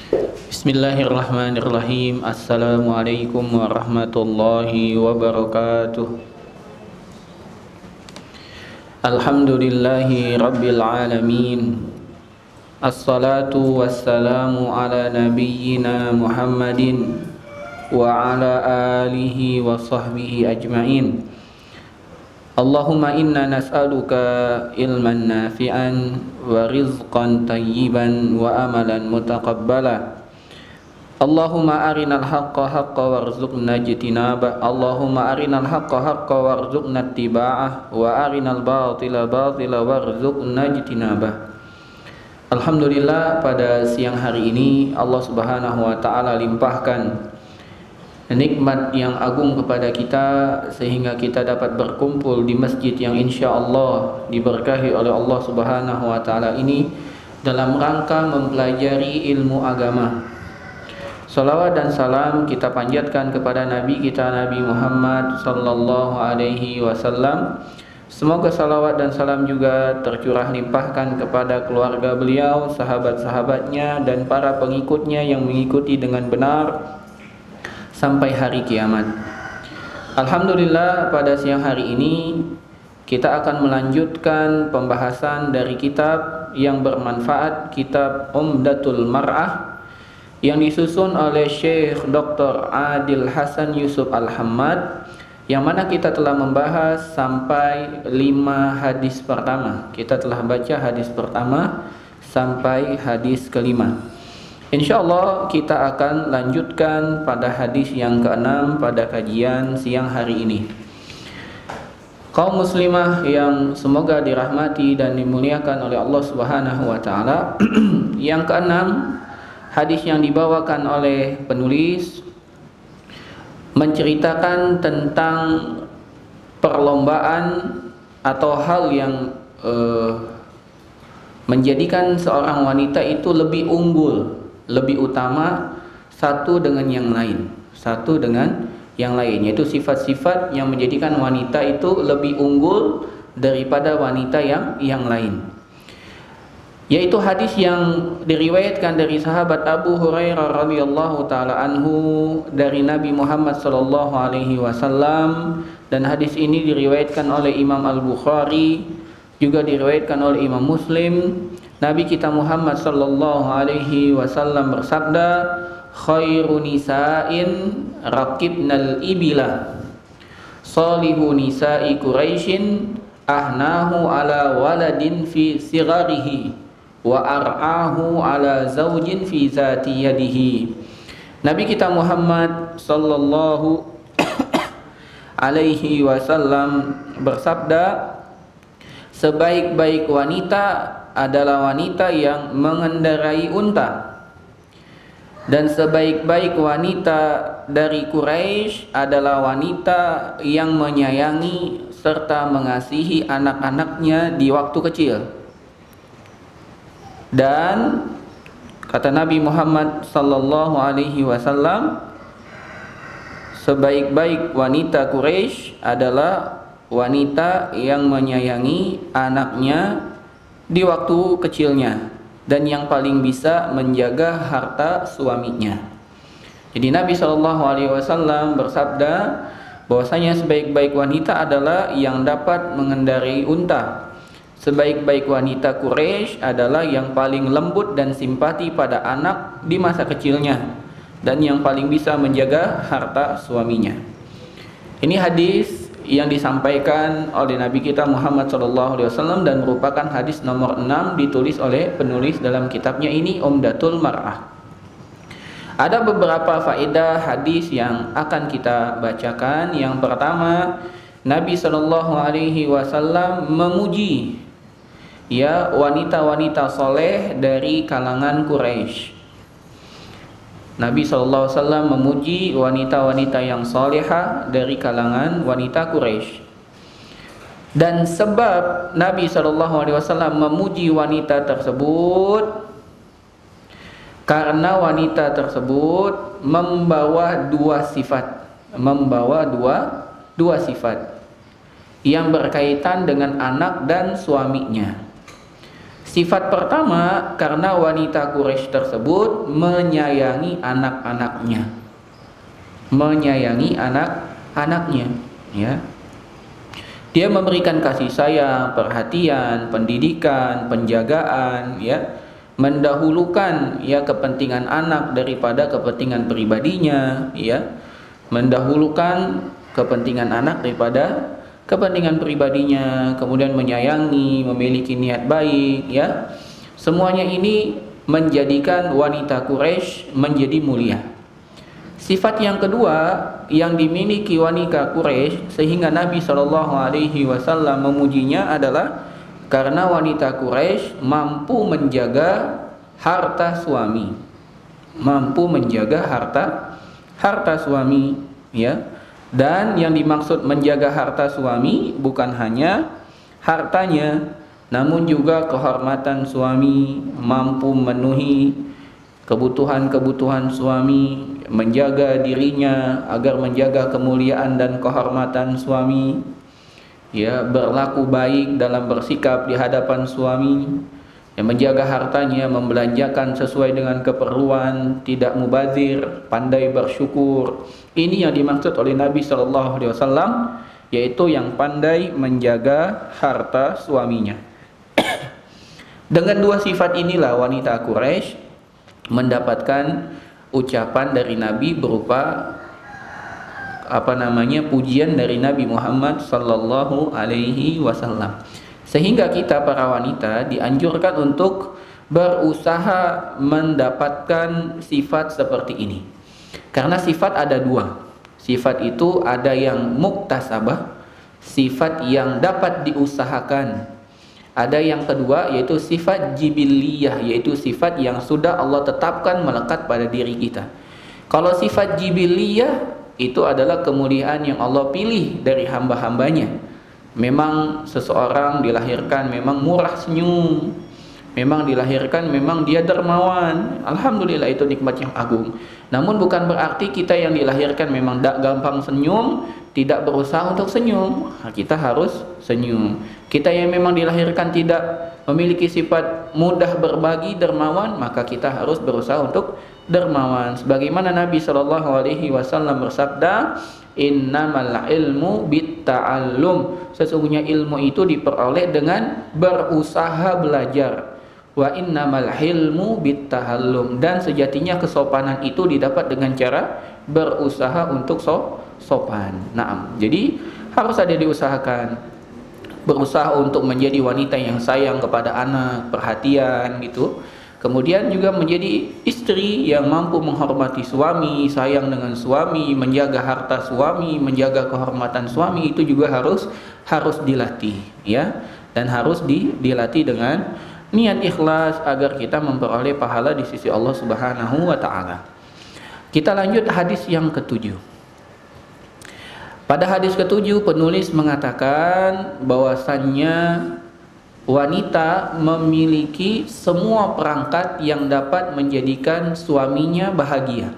Bismillahirrahmanirrahim. Assalamualaikum warahmatullahi wabarakatuh. Alhamdulillahi rabbil alamin. Assalatu wassalamu ala nabiyyina Muhammadin wa ala alihi wa sahbihi ajma'in. Allahumma inna nas'aluka ilman nafi'an wa rizqan tayyiban wa amalan mutaqabbala. Allahumma arinal haqqa haqqa warzuqna ijtinabah. Allahumma arinal haqqa haqqa warzuqna ittiba'ah wa arinal batila batila warzuqna ijtinabah. Alhamdulillah, pada siang hari ini Allah Subhanahu wa taala limpahkan nikmat yang agung kepada kita sehingga kita dapat berkumpul di masjid yang insya Allah diberkahi oleh Allah Subhanahu wa taala ini dalam rangka mempelajari ilmu agama. Salawat dan salam kita panjatkan kepada Nabi kita Nabi Muhammad sallallahu alaihi wasallam. Semoga salawat dan salam juga tercurah limpahkan kepada keluarga beliau, sahabat-sahabatnya dan para pengikutnya yang mengikuti dengan benar sampai hari kiamat. Alhamdulillah, pada siang hari ini kita akan melanjutkan pembahasan dari kitab yang bermanfaat, kitab Umdatul Mar'ah yang disusun oleh Syekh Dr. Adil Hasan Yusuf Al-Hammad, yang mana kita telah membahas sampai 5 hadis pertama. Kita telah baca hadis pertama sampai hadis kelima. InsyaAllah kita akan lanjutkan pada hadis yang ke-6 pada kajian siang hari ini. Kaum muslimah yang semoga dirahmati dan dimuliakan oleh Allah Subhanahu wa taala. Yang ke-6, hadis yang dibawakan oleh penulis menceritakan tentang perlombaan atau hal yang menjadikan seorang wanita itu lebih unggul, lebih utama satu dengan yang lain, yaitu sifat-sifat yang menjadikan wanita itu lebih unggul daripada wanita yang lain. Yaitu hadis yang diriwayatkan dari sahabat Abu Hurairah radhiyallahu taala anhu dari Nabi Muhammad sallallahu alaihi wasallam, dan hadis ini diriwayatkan oleh Imam Al-Bukhari, juga diriwayatkan oleh Imam Muslim. Nabi kita Muhammad sallallahu alaihi wasallam bersabda, khairu nisa'in raqibnal ibila salihu nisa'i Quraisyin ahnahu ala waladin fi sigarihi wa ar'ahu ala zawjin fi zati yadihi. Nabi kita Muhammad sallallahu alaihi wasallam bersabda, sebaik-baik wanita adalah wanita yang mengendarai unta, dan sebaik-baik wanita dari Quraisy adalah wanita yang menyayangi serta mengasihi anak-anaknya di waktu kecil. Dan kata Nabi Muhammad sallallahu alaihi wasallam, sebaik-baik wanita Quraisy adalah wanita yang menyayangi anaknya di waktu kecilnya dan yang paling bisa menjaga harta suaminya. Jadi Nabi SAW bersabda bahwasanya sebaik-baik wanita adalah yang dapat mengendarai unta. Sebaik-baik wanita Quraisy adalah yang paling lembut dan simpati pada anak di masa kecilnya dan yang paling bisa menjaga harta suaminya. Ini hadis yang disampaikan oleh Nabi kita Muhammad SAW dan merupakan hadis nomor 6 ditulis oleh penulis dalam kitabnya ini Umdatul Mar'ah. Ada beberapa faedah hadis yang akan kita bacakan. Yang pertama, Nabi SAW memuji wanita-wanita soleh dari kalangan Quraisy. Nabi SAW memuji wanita-wanita yang solehah dari kalangan wanita Quraisy. Dan sebab Nabi SAW memuji wanita tersebut karena wanita tersebut membawa dua sifat yang berkaitan dengan anak dan suaminya. Sifat pertama, karena wanita Quraisy tersebut menyayangi anak-anaknya. Menyayangi anak-anaknya, ya. Dia memberikan kasih sayang, perhatian, pendidikan, penjagaan, ya. Mendahulukan ya kepentingan anak daripada kepentingan pribadinya, ya. Mendahulukan kepentingan anak daripada kepentingan pribadinya, kemudian menyayangi, memiliki niat baik, ya. Semuanya ini menjadikan wanita Quraisy menjadi mulia. Sifat yang kedua yang dimiliki wanita Quraisy sehingga Nabi Shallallahu Alaihi Wasallam memujinya adalah karena wanita Quraisy mampu menjaga harta suami, mampu menjaga harta suami, ya. Dan yang dimaksud menjaga harta suami bukan hanya hartanya, namun juga kehormatan suami, mampu memenuhi kebutuhan-kebutuhan suami, menjaga dirinya agar menjaga kemuliaan dan kehormatan suami, ya, berlaku baik dalam bersikap di hadapan suami, yang menjaga hartanya, membelanjakan sesuai dengan keperluan, tidak mubazir, pandai bersyukur. Ini yang dimaksud oleh Nabi Shallallahu Alaihi Wasallam, yaitu yang pandai menjaga harta suaminya. Dengan dua sifat inilah wanita Quraisy mendapatkan ucapan dari Nabi berupa pujian dari Nabi Muhammad Sallallahu Alaihi Wasallam. Sehingga kita para wanita dianjurkan untuk berusaha mendapatkan sifat seperti ini. Karena sifat ada dua. Sifat itu ada yang muktasabah, sifat yang dapat diusahakan. Ada yang kedua yaitu sifat jibiliyah, yaitu sifat yang sudah Allah tetapkan melekat pada diri kita. Kalau sifat jibiliyah itu adalah kemuliaan yang Allah pilih dari hamba-hambanya. Memang seseorang dilahirkan memang murah senyum, memang dilahirkan memang dia dermawan. Alhamdulillah, itu nikmat yang agung. Namun bukan berarti kita yang dilahirkan memang tidak gampang senyum, tidak berusaha untuk senyum. Kita harus senyum. Kita yang memang dilahirkan tidak memiliki sifat mudah berbagi, dermawan, maka kita harus berusaha untuk dermawan. Sebagaimana Nabi Shallallahu Alaihi Wasallam bersabda, innamal ilmu bitta'allum, sesungguhnya ilmu itu diperoleh dengan berusaha belajar. Wa innamal hilmu bittahallum, dan sejatinya kesopanan itu didapat dengan cara berusaha untuk sopan. Naam. Jadi harus ada diusahakan. Berusaha untuk menjadi wanita yang sayang kepada anak, perhatian gitu. Kemudian juga menjadi istri yang mampu menghormati suami, sayang dengan suami, menjaga harta suami, menjaga kehormatan suami, itu juga harus dilatih, ya. Dan harus dilatih dengan niat ikhlas agar kita memperoleh pahala di sisi Allah Subhanahu wa taala. Kita lanjut hadis yang ketujuh. Pada hadis ketujuh penulis mengatakan bahwasannya wanita memiliki semua perangkat yang dapat menjadikan suaminya bahagia.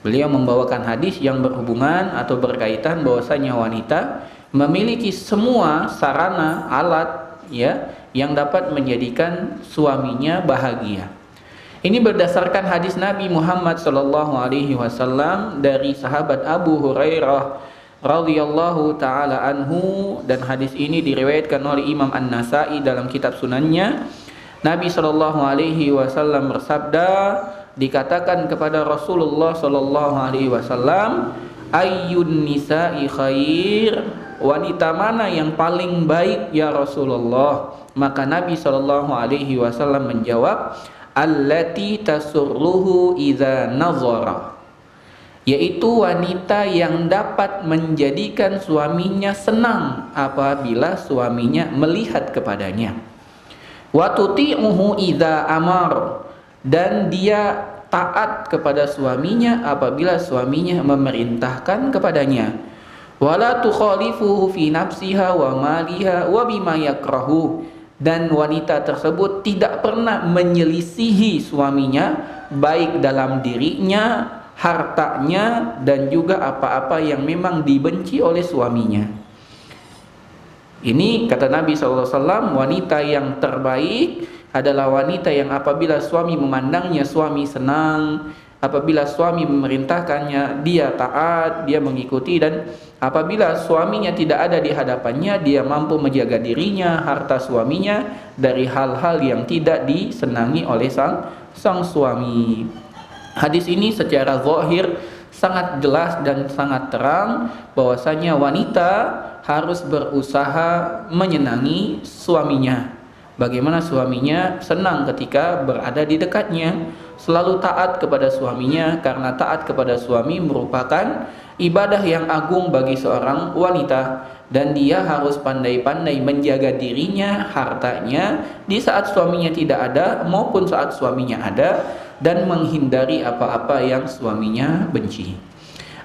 Beliau membawakan hadis yang berhubungan atau berkaitan bahwasanya wanita memiliki semua sarana, alat, ya, yang dapat menjadikan suaminya bahagia. Ini berdasarkan hadis Nabi Muhammad SAW dari sahabat Abu Hurairah radhiyallahu taala anhu, dan hadis ini diriwayatkan oleh Imam An-Nasa'i dalam kitab sunannya. Nabi Shallallahu Alaihi Wasallam bersabda, dikatakan kepada Rasulullah Shallallahu Alaihi Wasallam, ayyun nisa'i khair, wanita mana yang paling baik ya Rasulullah? Maka Nabi Shallallahu Alaihi Wasallam menjawab, allati tasurruhu idza nazara, yaitu wanita yang dapat menjadikan suaminya senang apabila suaminya melihat kepadanya. Wa tuti'uhu idza amar, dan dia taat kepada suaminya apabila suaminya memerintahkan kepadanya. Wala tukhalifuhu fi nafsiha wa maliha wa bima yakrahu, dan wanita tersebut tidak pernah menyelisihi suaminya baik dalam dirinya, hartanya, dan juga apa-apa yang memang dibenci oleh suaminya. Ini kata Nabi SAW, wanita yang terbaik adalah wanita yang apabila suami memandangnya, suami senang. Apabila suami memerintahkannya, dia taat, dia mengikuti. Dan apabila suaminya tidak ada di hadapannya, dia mampu menjaga dirinya, harta suaminya dari hal-hal yang tidak disenangi oleh sang suami. Hadis ini secara zahir sangat jelas dan sangat terang bahwasanya wanita harus berusaha menyenangi suaminya. Bagaimana suaminya senang ketika berada di dekatnya, selalu taat kepada suaminya, karena taat kepada suami merupakan ibadah yang agung bagi seorang wanita, dan dia harus pandai-pandai menjaga dirinya, hartanya di saat suaminya tidak ada maupun saat suaminya ada, dan menghindari apa-apa yang suaminya benci.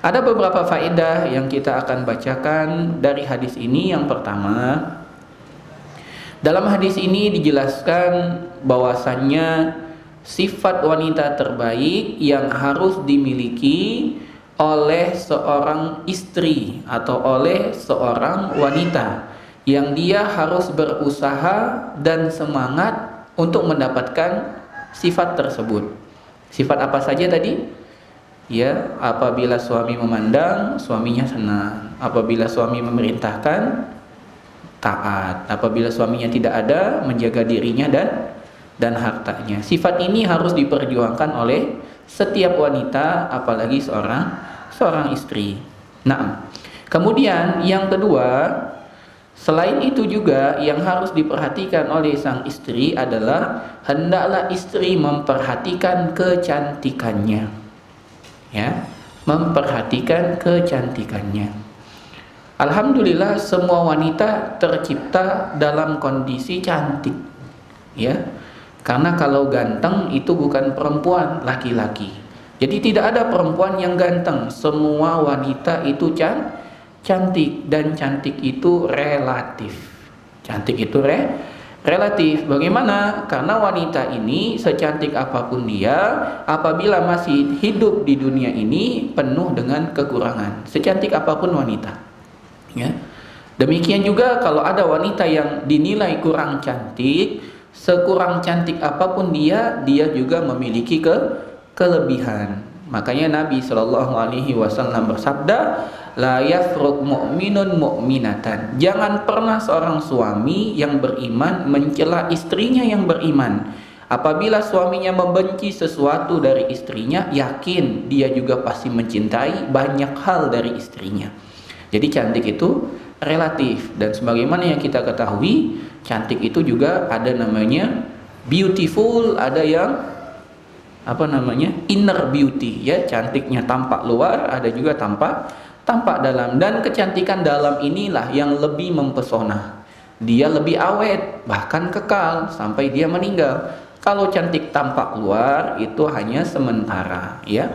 Ada beberapa faedah yang kita akan bacakan dari hadis ini. Yang pertama, dalam hadis ini dijelaskan bahwasannya sifat wanita terbaik yang harus dimiliki oleh seorang istri atau oleh seorang wanita, yang dia harus berusaha dan semangat untuk mendapatkan sifat tersebut. Sifat apa saja tadi? Ya, apabila suami memandang, suaminya senang. Apabila suami memerintahkan, taat. Apabila suaminya tidak ada, menjaga dirinya dan hartanya. Sifat ini harus diperjuangkan oleh setiap wanita, apalagi seorang istri. Nah, kemudian yang kedua, selain itu juga yang harus diperhatikan oleh sang istri adalah hendaklah istri memperhatikan kecantikannya. Ya, memperhatikan kecantikannya. Alhamdulillah semua wanita tercipta dalam kondisi cantik. Ya. Karena kalau ganteng itu bukan perempuan, laki-laki. Jadi tidak ada perempuan yang ganteng. Semua wanita itu cantik, dan cantik itu relatif. Cantik itu relatif. Bagaimana? Karena wanita ini secantik apapun dia, apabila masih hidup di dunia ini penuh dengan kekurangan. Secantik apapun wanita. Ya. Demikian juga kalau ada wanita yang dinilai kurang cantik, sekurang cantik apapun dia juga memiliki kelebihan. Makanya Nabi SAW bersabda, la yafruq mu'minun mu'minatan. Jangan pernah seorang suami yang beriman mencela istrinya yang beriman. Apabila suaminya membenci sesuatu dari istrinya, yakin dia juga pasti mencintai banyak hal dari istrinya. Jadi cantik itu relatif, dan sebagaimana yang kita ketahui, cantik itu juga ada namanya beautiful, ada yang inner beauty, ya, cantiknya tampak luar, ada juga tampak dalam. Dan kecantikan dalam inilah yang lebih mempesona. Dia lebih awet, bahkan kekal sampai dia meninggal. Kalau cantik tampak luar itu hanya sementara, ya.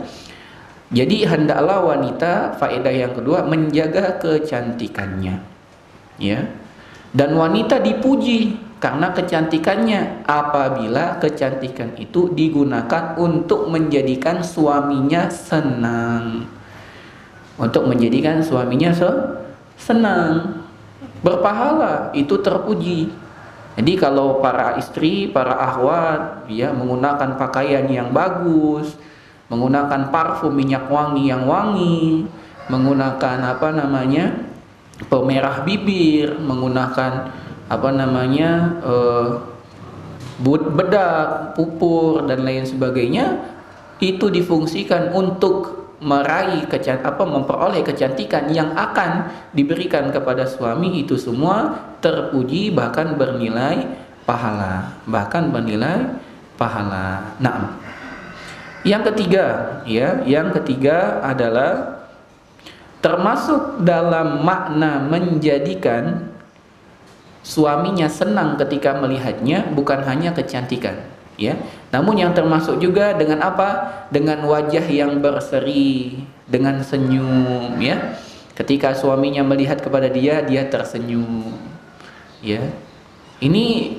Jadi hendaklah wanita, faedah yang kedua, menjaga kecantikannya, ya. Dan wanita dipuji karena kecantikannya apabila kecantikan itu digunakan untuk menjadikan suaminya senang. Untuk menjadikan suaminya senang, berpahala, itu terpuji. Jadi kalau para istri, para akhwat, ya, menggunakan pakaian yang bagus, menggunakan parfum minyak wangi yang wangi, menggunakan pemerah bibir, menggunakan bedak, pupur dan lain sebagainya, itu difungsikan untuk memperoleh kecantikan yang akan diberikan kepada suami. Itu semua terpuji, bahkan bernilai pahala, Nah, yang ketiga adalah termasuk dalam makna menjadikan suaminya senang ketika melihatnya bukan hanya kecantikan, ya, namun yang termasuk juga dengan apa? Dengan wajah yang berseri, dengan senyum, ya. Ketika suaminya melihat kepada dia tersenyum, ya. Ini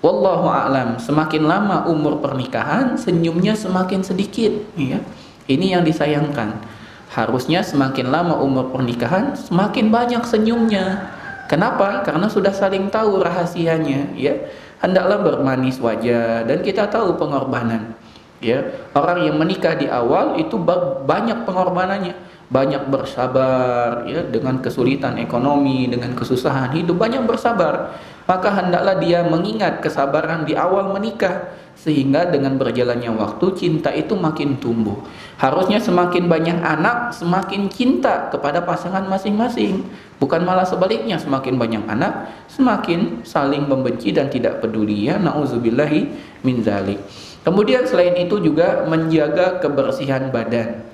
wallahu a'lam, semakin lama umur pernikahan senyumnya semakin sedikit, ya. Ini yang disayangkan. Harusnya semakin lama umur pernikahan semakin banyak senyumnya. Kenapa? Karena sudah saling tahu rahasianya, ya. Hendaklah bermanis wajah, dan kita tahu pengorbanan, ya. Orang yang menikah di awal itu banyak pengorbanannya, banyak bersabar, ya, dengan kesulitan ekonomi, dengan kesusahan hidup, banyak bersabar. Maka hendaklah dia mengingat kesabaran di awal menikah, sehingga dengan berjalannya waktu cinta itu makin tumbuh. Harusnya semakin banyak anak semakin cinta kepada pasangan masing-masing, bukan malah sebaliknya, semakin banyak anak semakin saling membenci dan tidak peduli, ya. Nauzubillahi min zalik. Kemudian selain itu juga menjaga kebersihan badan.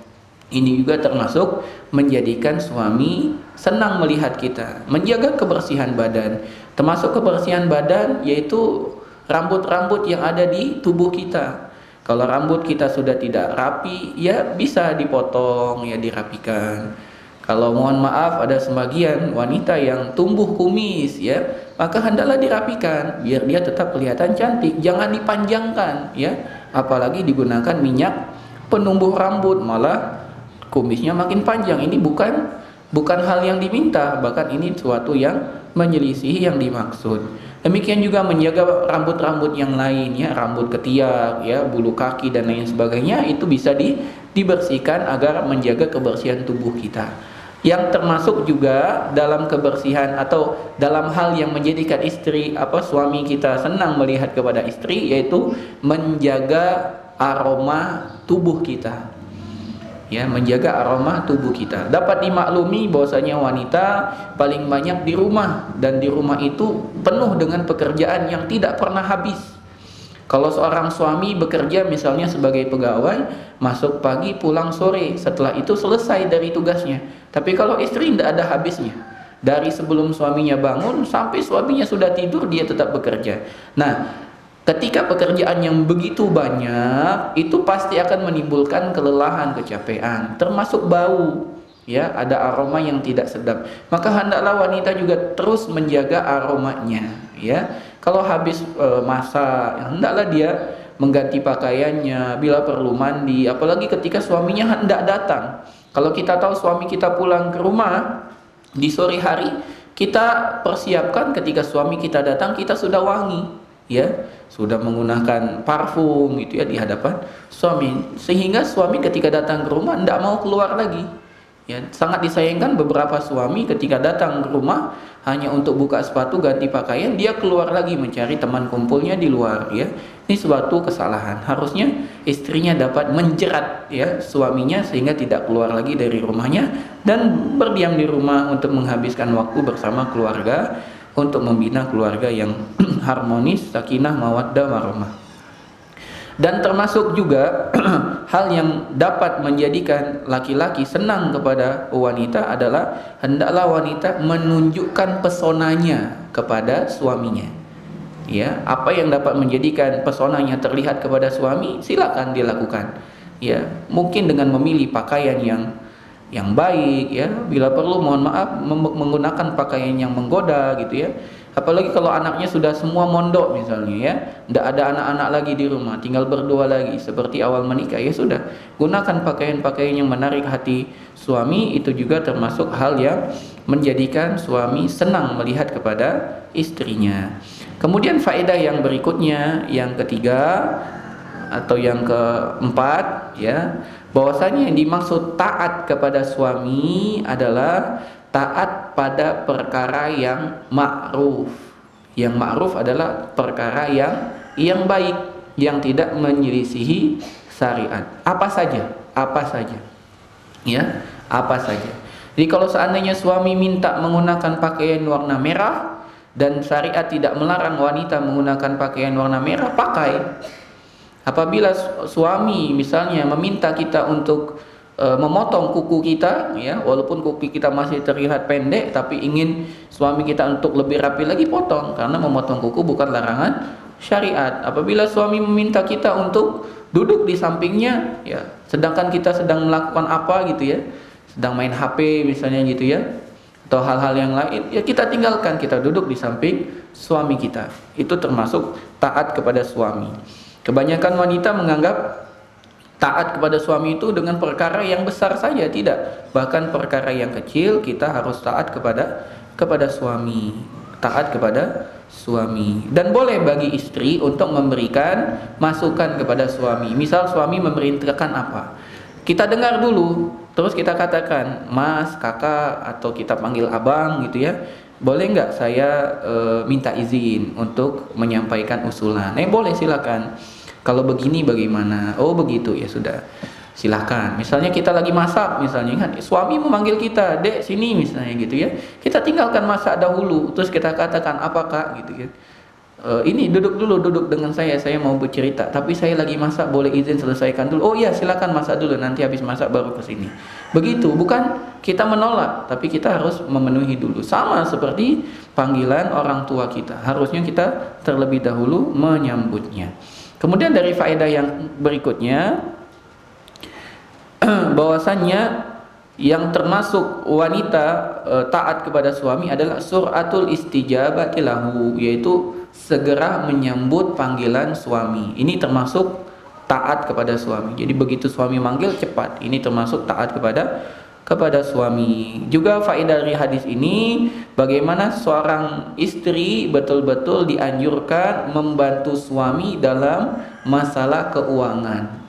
Ini juga termasuk menjadikan suami senang melihat kita. Menjaga kebersihan badan, termasuk kebersihan badan yaitu rambut-rambut yang ada di tubuh kita. Kalau rambut kita sudah tidak rapi, ya bisa dipotong, ya dirapikan. Kalau mohon maaf ada sebagian wanita yang tumbuh kumis, ya, maka hendaklah dirapikan biar dia tetap kelihatan cantik. Jangan dipanjangkan, ya. Apalagi digunakan minyak penumbuh rambut, malah kumisnya makin panjang. Ini bukan hal yang diminta, bahkan ini suatu yang menyelisihi yang dimaksud. Demikian juga menjaga rambut-rambut yang lain, ya, rambut ketiak, ya, bulu kaki dan lain sebagainya, itu bisa dibersihkan agar menjaga kebersihan tubuh kita. Yang termasuk juga dalam kebersihan atau dalam hal yang menjadikan suami kita senang melihat kepada istri, yaitu menjaga aroma tubuh kita. Ya, menjaga aroma tubuh kita. Dapat dimaklumi bahwasanya wanita paling banyak di rumah, dan di rumah itu penuh dengan pekerjaan yang tidak pernah habis. Kalau seorang suami bekerja misalnya sebagai pegawai, masuk pagi pulang sore, setelah itu selesai dari tugasnya. Tapi kalau istri tidak ada habisnya. Dari sebelum suaminya bangun sampai suaminya sudah tidur, dia tetap bekerja. Nah, ketika pekerjaan yang begitu banyak, itu pasti akan menimbulkan kelelahan, kecapean, termasuk bau, ya, ada aroma yang tidak sedap. Maka hendaklah wanita juga terus menjaga aromanya, ya. Kalau habis masak, hendaklah dia mengganti pakaiannya, bila perlu mandi, apalagi ketika suaminya hendak datang. Kalau kita tahu suami kita pulang ke rumah di sore hari, kita persiapkan ketika suami kita datang, kita sudah wangi, ya, sudah menggunakan parfum gitu, ya, di hadapan suami, sehingga suami ketika datang ke rumah tidak mau keluar lagi, ya. Sangat disayangkan beberapa suami ketika datang ke rumah hanya untuk buka sepatu, ganti pakaian, dia keluar lagi mencari teman kumpulnya di luar, ya. Ini suatu kesalahan. Harusnya istrinya dapat menjerat, ya, suaminya sehingga tidak keluar lagi dari rumahnya dan berdiam di rumah untuk menghabiskan waktu bersama keluarga, untuk membina keluarga yang harmonis, sakinah, mawaddah, warahmah. Dan termasuk juga hal yang dapat menjadikan laki-laki senang kepada wanita adalah hendaklah wanita menunjukkan pesonanya kepada suaminya. Ya, apa yang dapat menjadikan pesonanya terlihat kepada suami, silakan dilakukan. Ya, mungkin dengan memilih pakaian yang baik, ya, bila perlu mohon maaf menggunakan pakaian yang menggoda gitu, ya. Apalagi kalau anaknya sudah semua mondok misalnya, ya, tidak ada anak-anak lagi di rumah, tinggal berdua lagi seperti awal menikah, ya sudah, gunakan pakaian-pakaian yang menarik hati suami. Itu juga termasuk hal yang menjadikan suami senang melihat kepada istrinya. Kemudian faedah yang berikutnya, yang ketiga atau yang keempat, ya, bahwasanya yang dimaksud taat kepada suami adalah taat pada perkara yang ma'ruf. Yang ma'ruf adalah perkara yang baik, yang tidak menyelisihi syariat. Apa saja, ya, apa saja. Jadi kalau seandainya suami minta menggunakan pakaian warna merah dan syariat tidak melarang wanita menggunakan pakaian warna merah, pakai. Apabila suami misalnya meminta kita untuk memotong kuku kita, ya, walaupun kuku kita masih terlihat pendek, tapi ingin suami kita untuk lebih rapi lagi, potong, karena memotong kuku bukan larangan syariat. Apabila suami meminta kita untuk duduk di sampingnya, ya, sedangkan kita sedang melakukan apa gitu, ya, sedang main HP misalnya gitu, ya, atau hal-hal yang lain, ya, kita tinggalkan, kita duduk di samping suami kita. Itu termasuk taat kepada suami. Kebanyakan wanita menganggap taat kepada suami itu dengan perkara yang besar saja, tidak. Bahkan perkara yang kecil kita harus taat kepada kepada suami, taat kepada suami. Dan boleh bagi istri untuk memberikan masukan kepada suami. Misal suami memerintahkan apa, kita dengar dulu, terus kita katakan, Mas, Kakak, atau kita panggil abang gitu ya, boleh nggak saya minta izin untuk menyampaikan usulan? Boleh, silakan. Kalau begini bagaimana? Oh begitu, ya sudah, silakan. Misalnya kita lagi masak, misalnya kan suami memanggil kita, Dek sini misalnya gitu ya, kita tinggalkan masak dahulu, terus kita katakan, apa Kak gitu ya, ini duduk dulu, duduk dengan saya mau bercerita, tapi saya lagi masak, boleh izin selesaikan dulu. Oh iya, silakan masak dulu, nanti habis masak baru ke sini. Begitu, bukan kita menolak, tapi kita harus memenuhi dulu. Sama seperti panggilan orang tua kita, harusnya kita terlebih dahulu menyambutnya. Kemudian dari faedah yang berikutnya, bahwasannya yang termasuk wanita taat kepada suami adalah suratul istijabati lahu, yaitu segera menyambut panggilan suami. Ini termasuk taat kepada suami. Jadi begitu suami manggil, cepat. Ini termasuk taat kepada suami. Juga faedah dari hadis ini, bagaimana seorang istri betul-betul dianjurkan membantu suami dalam masalah keuangan.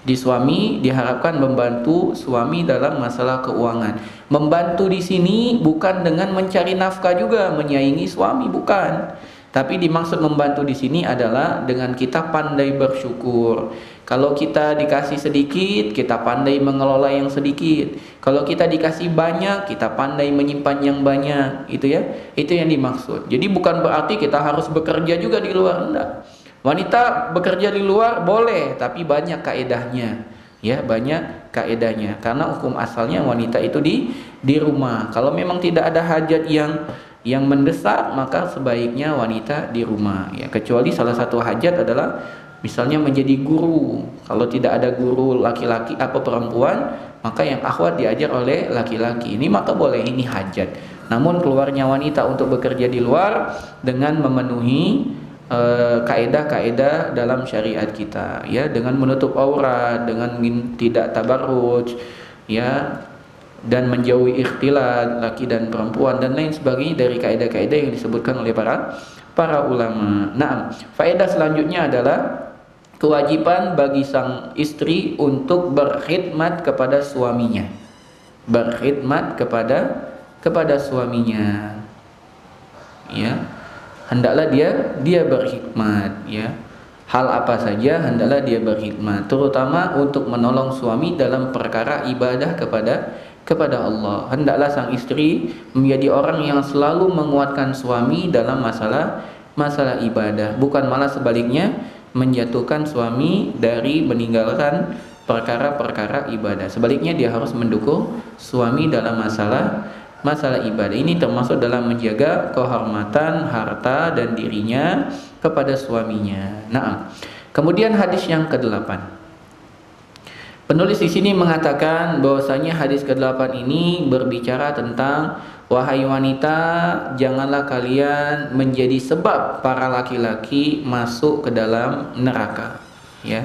Suami diharapkan membantu suami dalam masalah keuangan. Membantu di sini bukan dengan mencari nafkah juga, menyaingi suami, bukan. Tapi dimaksud membantu di sini adalah dengan kita pandai bersyukur. Kalau kita dikasih sedikit, kita pandai mengelola yang sedikit. Kalau kita dikasih banyak, kita pandai menyimpan yang banyak. Itu ya, itu yang dimaksud. Jadi bukan berarti kita harus bekerja juga di luar, enggak. Wanita bekerja di luar boleh, tapi banyak kaedahnya, ya, banyak kaedahnya. Karena hukum asalnya wanita itu di rumah. Kalau memang tidak ada hajat yang mendesak, maka sebaiknya wanita di rumah, ya. Kecuali salah satu hajat adalah misalnya menjadi guru. Kalau tidak ada guru laki-laki atau perempuan, maka yang akhwat diajar oleh laki-laki. Ini maka boleh, ini hajat. Namun keluarnya wanita untuk bekerja di luar dengan memenuhi kaedah-kaedah dalam syariat kita, ya, dengan menutup aurat, dengan tidak tabarruj, ya, dan menjauhi ikhtilat laki dan perempuan dan lain sebagainya dari kaedah-kaedah yang disebutkan oleh para ulama. Nah, faedah selanjutnya adalah kewajiban bagi sang istri untuk berkhidmat kepada suaminya. Berkhidmat kepada suaminya, ya. Hendaklah dia berkhidmat, ya. Hal apa saja hendaklah dia berkhidmat, terutama untuk menolong suami dalam perkara ibadah kepada Allah. Hendaklah sang istri menjadi orang yang selalu menguatkan suami dalam masalah ibadah, bukan malah sebaliknya menjatuhkan suami dari meninggalkan perkara-perkara ibadah. Sebaliknya dia harus mendukung suami dalam masalah ibadah. Ini termasuk dalam menjaga kehormatan harta dan dirinya kepada suaminya. Nah, kemudian hadis yang ke-8. Penulis di sini mengatakan bahwasanya hadis ke-8 ini berbicara tentang, wahai wanita, janganlah kalian menjadi sebab para laki-laki masuk ke dalam neraka, ya.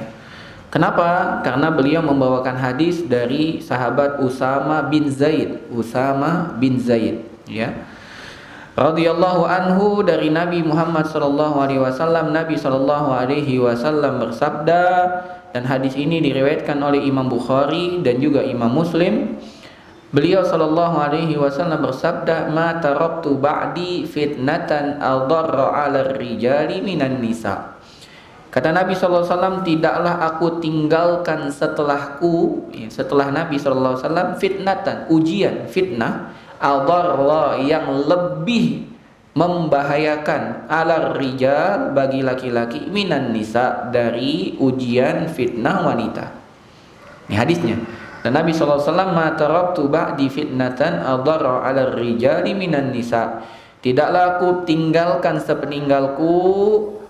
Kenapa? Karena beliau membawakan hadis dari sahabat Usama bin Zaid, ya, radhiyallahu anhu, dari Nabi Muhammad sallallahu alaihi wasallam. Nabi sallallahu alaihi wasallam bersabda, dan hadis ini diriwayatkan oleh Imam Bukhari dan juga Imam Muslim. Beliau sallallahu alaihi wasallam bersabda, "Ma taraktu ba'di fitnatan adarra 'ala rijali minan nisa." Kata Nabi SAW, tidaklah aku tinggalkan setelahku, setelah Nabi SAW, fitnatan, ujian, fitnah, adarra, yang lebih membahayakan, ala rijal, bagi laki-laki, minan nisa, dari ujian fitnah wanita. Ini hadisnya. Dan Nabi SAW, ma taraktu ba'di fitnatan adarra ala rijali minan nisa. Tidaklah aku tinggalkan sepeninggalku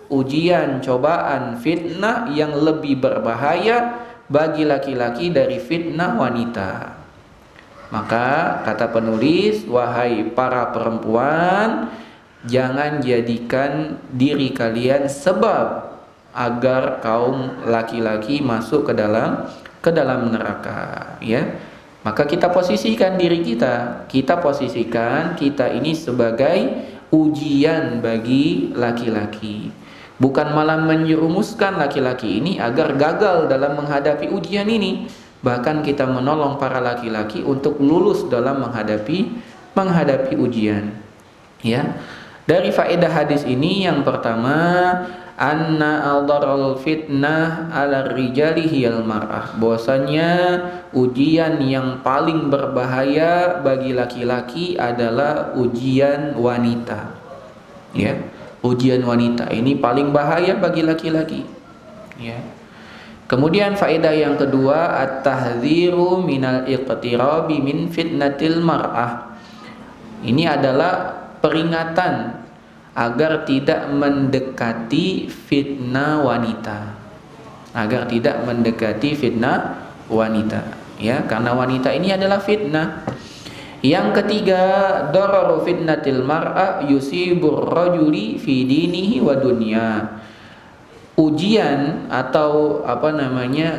ujian, cobaan, fitnah yang lebih berbahaya bagi laki-laki dari fitnah wanita. Maka kata penulis, wahai para perempuan, jangan jadikan diri kalian sebab agar kaum laki-laki masuk ke dalam neraka, ya. Maka kita posisikan diri kita posisikan kita ini sebagai ujian bagi laki-laki. Bukan malah menjerumuskan laki-laki ini agar gagal dalam menghadapi ujian ini. Bahkan kita menolong para laki-laki untuk lulus dalam menghadapi ujian. Ya. Dari faedah hadis ini yang pertama, anna adharal fitnah ala rijali hiyal mar'ah. Bahwasanya ujian yang paling berbahaya bagi laki-laki adalah ujian wanita. Ya, ujian wanita ini paling bahaya bagi laki-laki. Ya. Kemudian faedah yang kedua, at-tahdziru minal iqtirabi min fitnatil mar'ah. Ini adalah peringatan agar tidak mendekati fitnah wanita. Agar tidak mendekati fitnah wanita, ya, karena wanita ini adalah fitnah. Yang ketiga, dararu fitnatil mar'a yusibur rajuli fi dinihi wa dunya. Ujian atau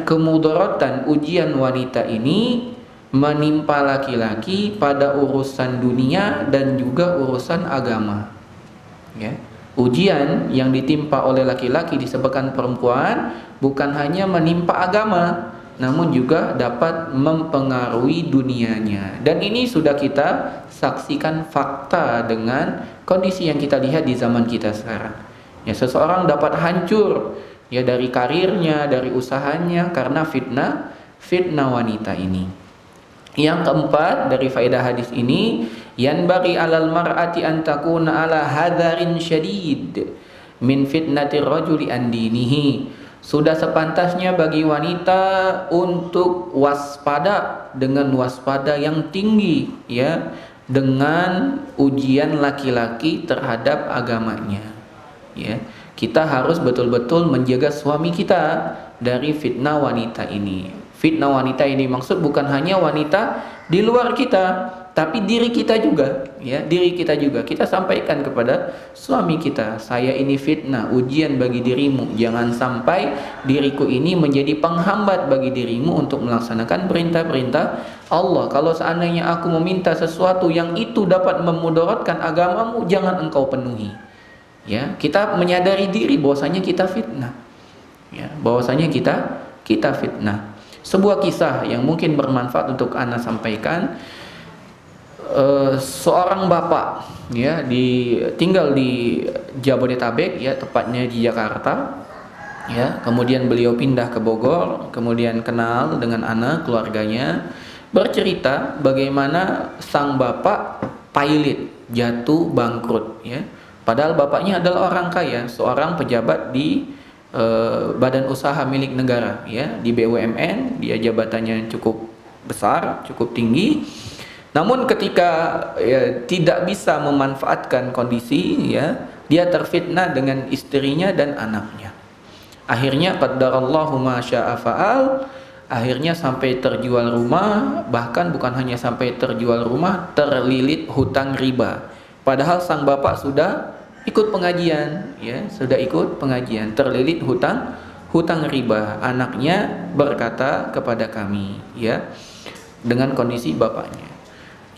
kemudaratan ujian wanita ini menimpa laki-laki pada urusan dunia dan juga urusan agama. Ya. Ujian yang ditimpa oleh laki-laki disebabkan perempuan bukan hanya menimpa agama, namun juga dapat mempengaruhi dunianya. Dan ini sudah kita saksikan fakta dengan kondisi yang kita lihat di zaman kita sekarang. Ya, seseorang dapat hancur ya dari karirnya, dari usahanya karena fitnah wanita ini. Yang keempat dari faedah hadis ini, yanbaghi 'alal mar'ati an takuna 'ala hadarin syadid min fitnatir rajuli an dinihi. Sudah sepantasnya bagi wanita untuk waspada dengan waspada yang tinggi ya dengan ujian laki-laki terhadap agamanya. Ya, kita harus betul-betul menjaga suami kita dari fitnah wanita ini. Fitnah wanita ini maksud bukan hanya wanita di luar kita, tapi diri kita juga, ya, diri kita juga. Kita sampaikan kepada suami kita, saya ini fitnah, ujian bagi dirimu. Jangan sampai diriku ini menjadi penghambat bagi dirimu untuk melaksanakan perintah-perintah Allah. Kalau seandainya aku meminta sesuatu yang itu dapat memudaratkan agamamu, jangan engkau penuhi. Ya, kita menyadari diri bahwasanya kita fitnah. Ya, bahwasanya kita fitnah. Sebuah kisah yang mungkin bermanfaat untuk Ana sampaikan. Seorang bapak ya tinggal di Jabodetabek ya, tepatnya di Jakarta ya. Kemudian beliau pindah ke Bogor, kemudian kenal dengan Ana, keluarganya, bercerita bagaimana sang bapak pailit, jatuh bangkrut ya. Padahal bapaknya adalah orang kaya, seorang pejabat di badan usaha milik negara ya, di BUMN. Dia jabatannya cukup besar, cukup tinggi. Namun ketika ya, tidak bisa memanfaatkan kondisi ya, dia terfitnah dengan istrinya dan anaknya. Akhirnya qaddarallahu ma syaa fa'al, akhirnya sampai terjual rumah, bahkan bukan hanya sampai terjual rumah, terlilit hutang riba. Padahal sang bapak sudah ikut pengajian ya, terlilit hutang riba. Anaknya berkata kepada kami ya, dengan kondisi bapaknya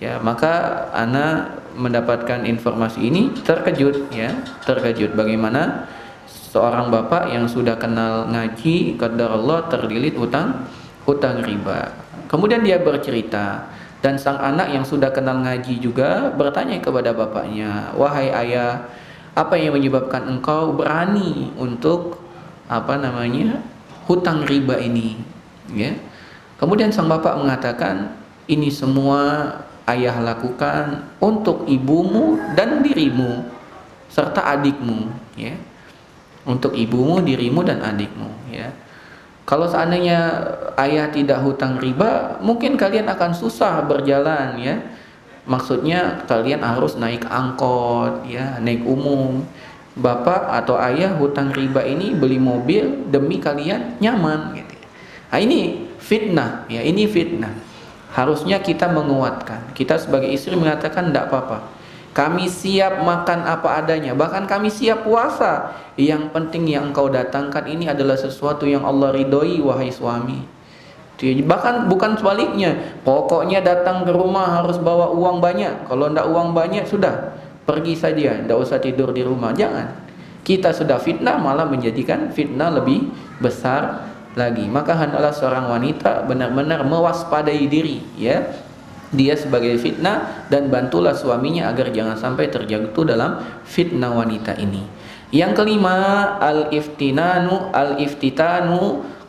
ya, maka Ana mendapatkan informasi ini terkejut bagaimana seorang bapak yang sudah kenal ngaji qadarullah terlilit hutang riba. Kemudian dia bercerita, dan sang anak yang sudah kenal ngaji juga bertanya kepada bapaknya, wahai ayah, apa yang menyebabkan engkau berani untuk hutang riba ini ya? Kemudian sang bapak mengatakan, ini semua ayah lakukan untuk ibumu dan dirimu serta adikmu ya. Untuk ibumu, dirimu dan adikmu ya. Kalau seandainya ayah tidak hutang riba, mungkin kalian akan susah berjalan ya. Maksudnya kalian harus naik angkot ya, naik umum. Bapak atau ayah hutang riba ini beli mobil demi kalian nyaman gitu. Nah, ini fitnah ya, ini fitnah. Harusnya kita menguatkan. Kita sebagai istri mengatakan tidak apa-apa, kami siap makan apa adanya, bahkan kami siap puasa. Yang penting yang engkau datangkan ini adalah sesuatu yang Allah ridhoi, wahai suami. Bahkan bukan sebaliknya, pokoknya datang ke rumah harus bawa uang banyak. Kalau ndak uang banyak sudah pergi saja, ndak usah tidur di rumah. Jangan. Kita sudah fitnah malah menjadikan fitnah lebih besar lagi. Maka hendaklah seorang wanita benar-benar mewaspadai diri, ya. Dia sebagai fitnah, dan bantulah suaminya agar jangan sampai terjatuh dalam fitnah wanita ini. Yang kelima, al-iftitanu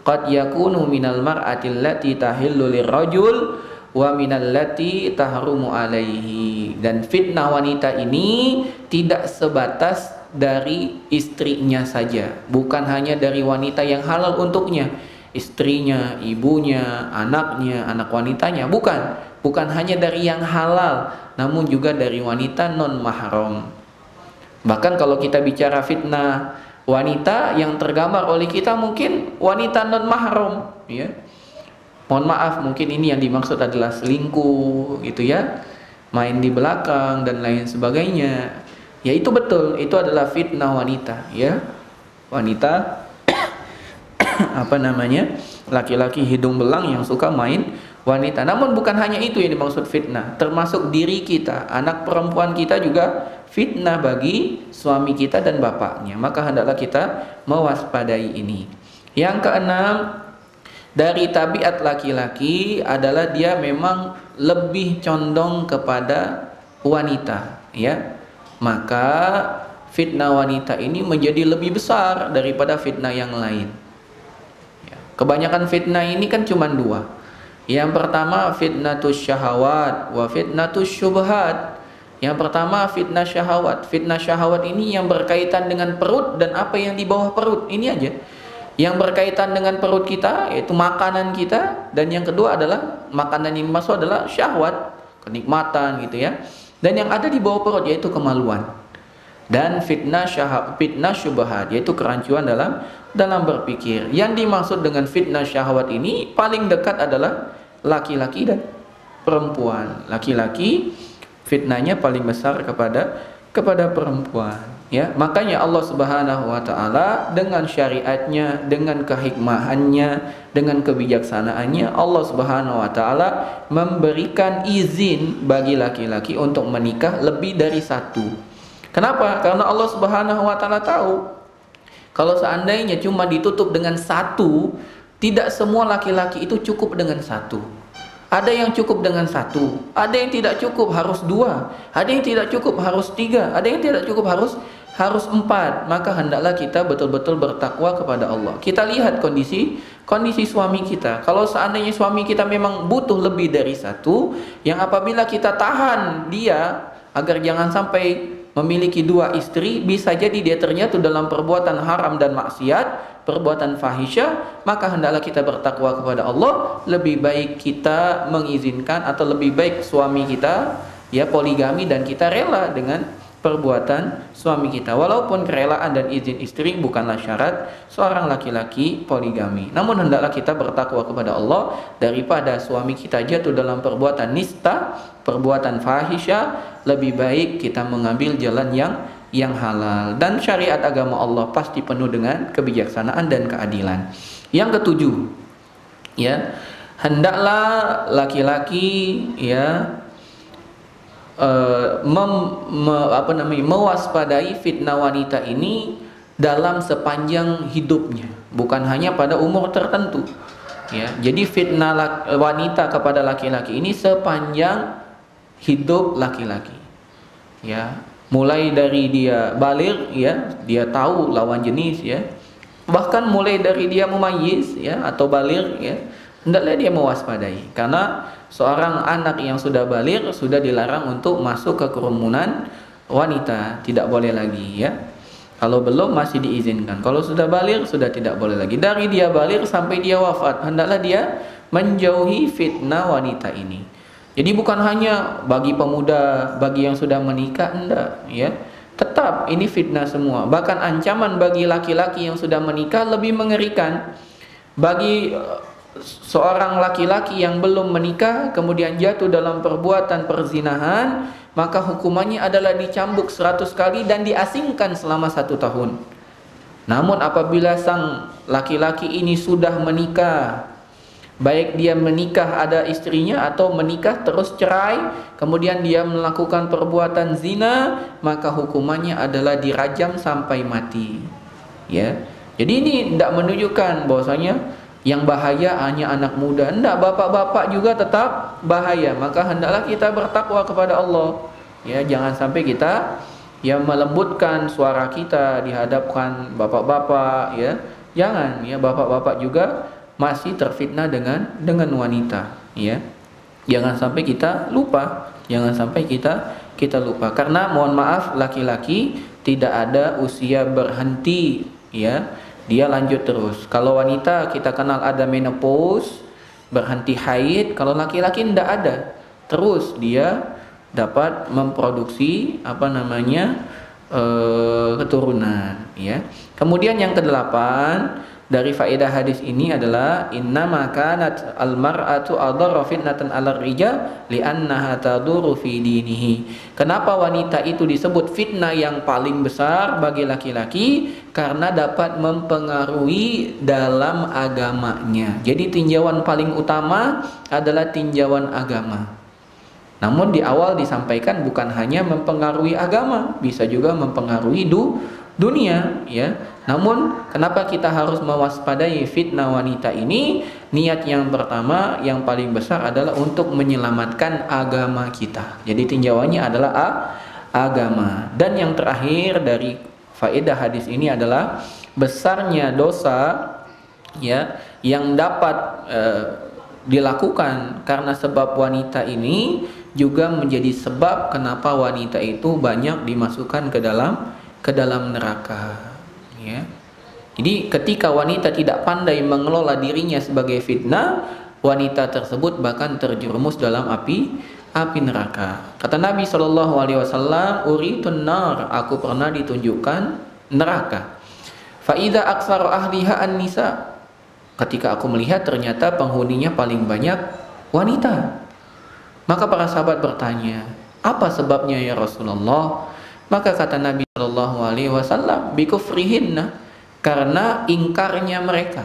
qad yakunu minal mar'ati allati tahillu lirrajul wa minal lati tahrumu alaihi. Dan fitnah wanita ini tidak sebatas dari istrinya saja, bukan hanya dari wanita yang halal untuknya, istrinya, ibunya, anaknya, anak wanitanya, bukan hanya dari yang halal, namun juga dari wanita non mahram. Bahkan kalau kita bicara fitnah wanita, yang tergambar oleh kita mungkin wanita non mahram, ya. Mohon maaf, mungkin ini yang dimaksud adalah selingkuh, gitu ya, main di belakang dan lain sebagainya. Ya itu betul, itu adalah fitnah wanita, ya. Wanita apa namanya? Laki-laki hidung belang yang suka main wanita. Namun bukan hanya itu yang dimaksud fitnah, termasuk diri kita, anak perempuan kita juga fitnah bagi suami kita dan bapaknya. Maka hendaklah kita mewaspadai ini. Yang keenam, dari tabiat laki-laki adalah dia memang lebih condong kepada wanita, ya. Maka fitnah wanita ini menjadi lebih besar daripada fitnah yang lain. Kebanyakan fitnah ini kan cuma dua. Yang pertama fitnatus syahawat wa fitnatus syubhat. Yang pertama fitnah syahwat. Fitnah syahwat ini yang berkaitan dengan perut dan apa yang di bawah perut. Ini aja. Yang berkaitan dengan perut kita, yaitu makanan kita. Dan yang kedua adalah makanan yang masuk adalah syahwat, kenikmatan gitu ya. Dan yang ada di bawah perut yaitu kemaluan. Dan fitnah syubhat, yaitu kerancuan dalam berpikir. Yang dimaksud dengan fitnah syahwat ini paling dekat adalah laki-laki dan perempuan. Laki-laki fitnahnya paling besar kepada perempuan, ya. Makanya Allah Subhanahu wa taala dengan syariatnya, dengan kehikmahannya, dengan kebijaksanaannya, Allah Subhanahu wa taala memberikan izin bagi laki-laki untuk menikah lebih dari satu. Kenapa? Karena Allah Subhanahu wa taala tahu kalau seandainya cuma ditutup dengan satu, tidak semua laki-laki itu cukup dengan satu. Ada yang cukup dengan satu, ada yang tidak cukup harus dua, ada yang tidak cukup harus tiga, ada yang tidak cukup harus empat. Maka hendaklah kita betul-betul bertakwa kepada Allah. Kita lihat kondisi suami kita. Kalau seandainya suami kita memang butuh lebih dari satu, yang apabila kita tahan dia agar jangan sampai memiliki dua istri, bisa jadi dia ternyata dalam perbuatan haram dan maksiat, perbuatan fahisyah. Maka hendaklah kita bertakwa kepada Allah. Lebih baik kita mengizinkan, atau lebih baik suami kita ya poligami, dan kita rela dengan perbuatan suami kita, walaupun kerelaan dan izin istri bukanlah syarat seorang laki-laki poligami. Namun hendaklah kita bertakwa kepada Allah daripada suami kita jatuh dalam perbuatan nista, perbuatan fahisyah. Lebih baik kita mengambil jalan yang halal, dan syariat agama Allah pasti penuh dengan kebijaksanaan dan keadilan. Yang ketujuh, ya, hendaklah laki-laki ya mewaspadai fitnah wanita ini dalam sepanjang hidupnya, bukan hanya pada umur tertentu, ya. Jadi fitnah wanita kepada laki-laki ini sepanjang hidup laki-laki, ya, mulai dari dia baligh, ya, dia tahu lawan jenis, ya, bahkan mulai dari dia mumayyiz, ya, atau baligh, ya, hendaklah dia mewaspadai. Karena seorang anak yang sudah baligh sudah dilarang untuk masuk ke kerumunan wanita, tidak boleh lagi, ya. Kalau belum masih diizinkan. Kalau sudah baligh sudah tidak boleh lagi. Dari dia baligh sampai dia wafat, hendaklah dia menjauhi fitnah wanita ini. Jadi bukan hanya bagi pemuda, bagi yang sudah menikah, enggak, ya. Tetap ini fitnah semua. Bahkan ancaman bagi laki-laki yang sudah menikah lebih mengerikan. Bagi seorang laki-laki yang belum menikah kemudian jatuh dalam perbuatan perzinahan, maka hukumannya adalah dicambuk 100 kali dan diasingkan selama 1 tahun. Namun apabila sang laki-laki ini sudah menikah, baik dia menikah ada istrinya atau menikah terus cerai, kemudian dia melakukan perbuatan zina, maka hukumannya adalah dirajam sampai mati. Ya. Jadi ini tidak menunjukkan bahwasanya yang bahaya hanya anak muda. Tidak, bapak-bapak juga tetap bahaya. Maka hendaklah kita bertakwa kepada Allah. Ya, jangan sampai kita yang melembutkan suara kita dihadapkan bapak-bapak, ya. Jangan, ya, bapak-bapak juga masih terfitnah dengan wanita, ya. Jangan sampai kita lupa, kita lupa, karena mohon maaf, laki-laki tidak ada usia berhenti, ya, dia lanjut terus. Kalau wanita kita kenal ada menopause, berhenti haid. Kalau laki-laki tidak ada, terus dia dapat memproduksi keturunan, ya. Kemudian yang kedelapan dari faedah hadis ini adalah innama kanat almar'atu adarra fitnatan 'alar rijal li'annaha taduru fi dinihi. Kenapa wanita itu disebut fitnah yang paling besar bagi laki-laki? Karena dapat mempengaruhi dalam agamanya. Jadi tinjauan paling utama adalah tinjauan agama. Namun di awal disampaikan bukan hanya mempengaruhi agama, bisa juga mempengaruhi dunia, ya. Namun kenapa kita harus mewaspadai fitnah wanita ini? Niat yang pertama yang paling besar adalah untuk menyelamatkan agama kita. Jadi tinjauannya adalah agama. Dan yang terakhir dari faedah hadis ini adalah besarnya dosa, ya, yang dapat dilakukan karena sebab wanita ini juga menjadi sebab kenapa wanita itu banyak dimasukkan ke dalam neraka, ya. Jadi ketika wanita tidak pandai mengelola dirinya sebagai fitnah, wanita tersebut bahkan terjerumus dalam api neraka. Kata Nabi SAW, uritun nar, aku pernah ditunjukkan neraka. Fa idza aktsaru ahliha an-nisa, ketika aku melihat ternyata penghuninya paling banyak wanita. Maka para sahabat bertanya, apa sebabnya ya Rasulullah? Maka kata Nabi SAW, bikufrihinna, karena ingkarnya mereka.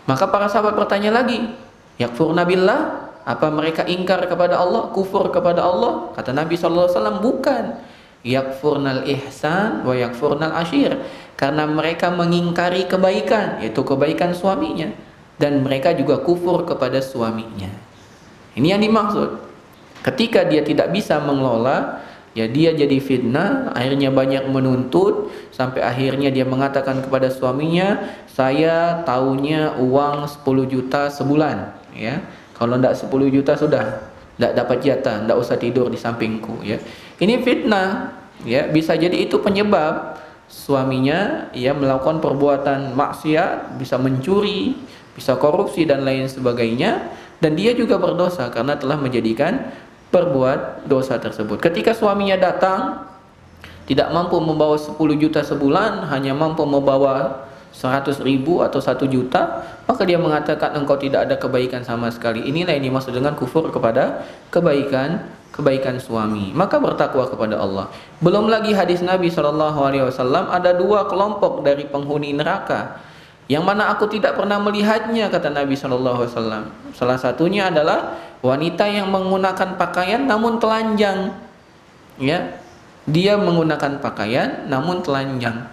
Maka para sahabat bertanya lagi, yakfurna billah, apa mereka ingkar kepada Allah, kufur kepada Allah? Kata Nabi SAW, bukan, yakfurnal ihsan wa yakfurnal ashir, karena mereka mengingkari kebaikan, yaitu kebaikan suaminya, dan mereka juga kufur kepada suaminya. Ini yang dimaksud. Ketika dia tidak bisa mengelola, ya dia jadi fitnah, akhirnya banyak menuntut, sampai akhirnya dia mengatakan kepada suaminya, saya taunya uang 10 juta sebulan, ya. Kalau tidak 10 juta sudah tidak dapat jatah, tidak usah tidur di sampingku, ya. Ini fitnah, ya. Bisa jadi itu penyebab suaminya, ya, melakukan perbuatan maksiat, bisa mencuri, bisa korupsi dan lain sebagainya, dan dia juga berdosa karena telah menjadikan perbuat dosa tersebut. Ketika suaminya datang tidak mampu membawa 10 juta sebulan, hanya mampu membawa 100 ribu atau 1 juta, maka dia mengatakan engkau tidak ada kebaikan sama sekali. Inilah yang dimaksud dengan kufur kepada kebaikan suami. Maka bertakwa kepada Allah. Belum lagi hadis Nabi SAW, ada 2 kelompok dari penghuni neraka yang mana aku tidak pernah melihatnya, kata Nabi SAW. Salah satunya adalah wanita yang menggunakan pakaian namun telanjang, ya. Dia menggunakan pakaian namun telanjang,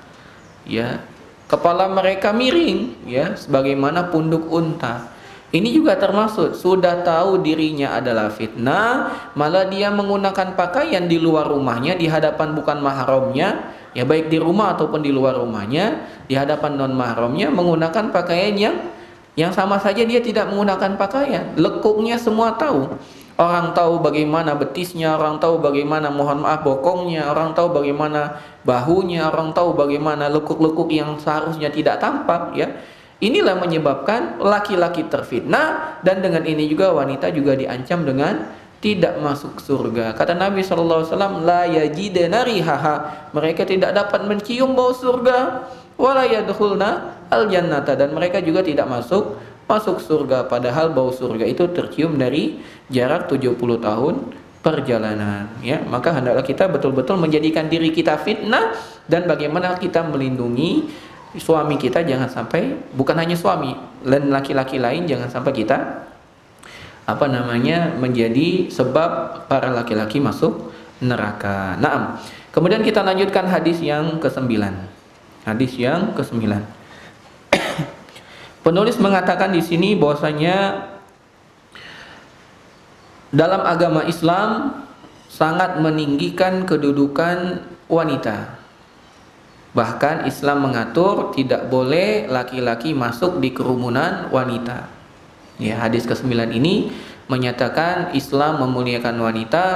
ya. Kepala mereka miring, ya, sebagaimana punduk unta. Ini juga termasuk sudah tahu dirinya adalah fitnah, malah dia menggunakan pakaian di luar rumahnya, di hadapan bukan mahramnya, ya, baik di rumah ataupun di luar rumahnya, di hadapan non mahramnya, menggunakan pakaian yang sama saja dia tidak menggunakan pakaian. Lekuknya semua tahu. Orang tahu bagaimana betisnya, orang tahu bagaimana, mohon maaf, bokongnya, orang tahu bagaimana bahunya, orang tahu bagaimana lekuk-lekuk yang seharusnya tidak tampak, ya. Inilah menyebabkan laki-laki terfitnah, dan dengan ini juga wanita juga diancam dengan tidak masuk surga. Kata Nabi SAW, la yajidna rihaha, mereka tidak dapat mencium bau surga, wala yadkhulna al-jannata, dan mereka juga tidak masuk surga, padahal bau surga itu tercium dari jarak 70 tahun perjalanan, ya. Maka hendaklah kita betul-betul menjadikan diri kita fitnah, dan bagaimana kita melindungi suami kita jangan sampai, bukan hanya suami, dan laki-laki lain jangan sampai kita menjadi sebab para laki-laki masuk neraka. Naam. Kemudian kita lanjutkan hadis yang ke-9. Hadis yang ke-9. Penulis mengatakan di sini bahwasanya dalam agama Islam sangat meninggikan kedudukan wanita. Bahkan Islam mengatur tidak boleh laki-laki masuk di kerumunan wanita. Ya, hadis ke-9 ini menyatakan Islam memuliakan wanita.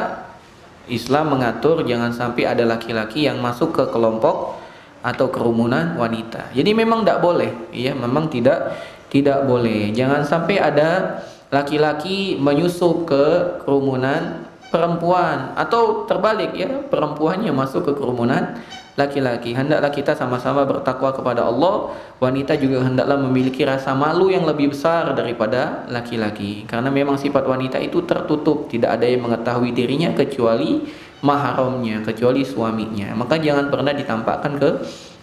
Islam mengatur jangan sampai ada laki-laki yang masuk ke kelompok atau kerumunan wanita. Jadi memang tidak boleh, ya, memang tidak boleh. Jangan sampai ada laki-laki menyusup ke kerumunan perempuan atau terbalik, ya, perempuannya masuk ke kerumunan laki-laki. Hendaklah kita sama-sama bertakwa kepada Allah. Wanita juga hendaklah memiliki rasa malu yang lebih besar daripada laki-laki, karena memang sifat wanita itu tertutup, tidak ada yang mengetahui dirinya kecuali mahramnya, kecuali suaminya. Maka jangan pernah ditampakkan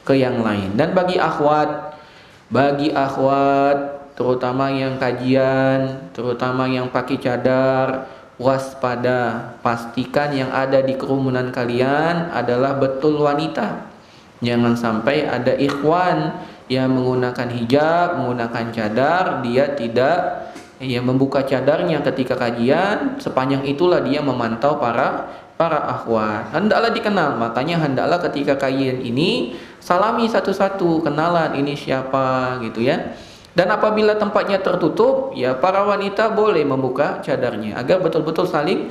ke yang lain. Dan bagi akhwat terutama yang kajian, terutama yang pakai cadar, waspada, pastikan yang ada di kerumunan kalian adalah betul wanita. Jangan sampai ada ikhwan yang menggunakan hijab, menggunakan cadar, dia tidak membuka cadarnya ketika kajian, sepanjang itulah dia memantau para akhwat. Hendaklah dikenal, makanya hendaklah ketika kajian ini salami satu-satu, kenalan ini siapa gitu ya. Dan apabila tempatnya tertutup, ya para wanita boleh membuka cadarnya agar betul-betul saling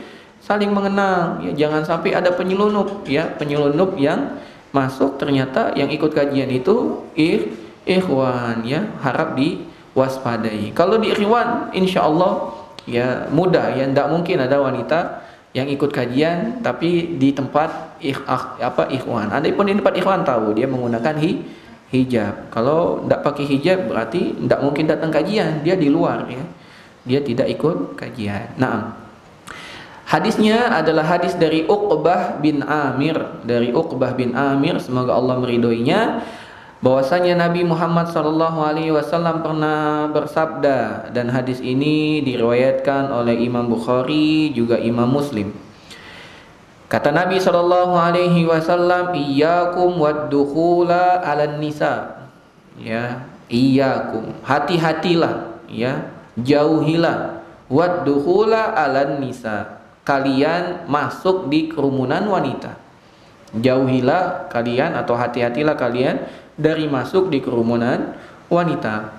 mengenal. Ya, jangan sampai ada penyelundup, ya, penyelundup yang masuk ternyata yang ikut kajian itu ikhwan, ya, harap diwaspadai. Kalau di ikhwan, insya Allah ya mudah, ya, tidak mungkin ada wanita yang ikut kajian tapi di tempat ikhwan. Adapun di tempat ikhwan tahu dia menggunakan hijab. Kalau tidak pakai hijab berarti tidak mungkin datang kajian, dia di luar, ya. Dia tidak ikut kajian. Nah, hadisnya adalah hadis dari Uqbah bin Amir. Dari Uqbah bin Amir, semoga Allah meridhoinya, bahwasanya Nabi Muhammad SAW pernah bersabda, dan hadis ini diriwayatkan oleh Imam Bukhari juga Imam Muslim. Kata Nabi SAW, iyyakum wad-dukhula 'alan nisa. Ya, iyyakum, hati-hatilah, ya, jauhilah, wad-dukhula 'alan nisa, kalian masuk di kerumunan wanita. Jauhilah kalian atau hati-hatilah kalian dari masuk di kerumunan wanita.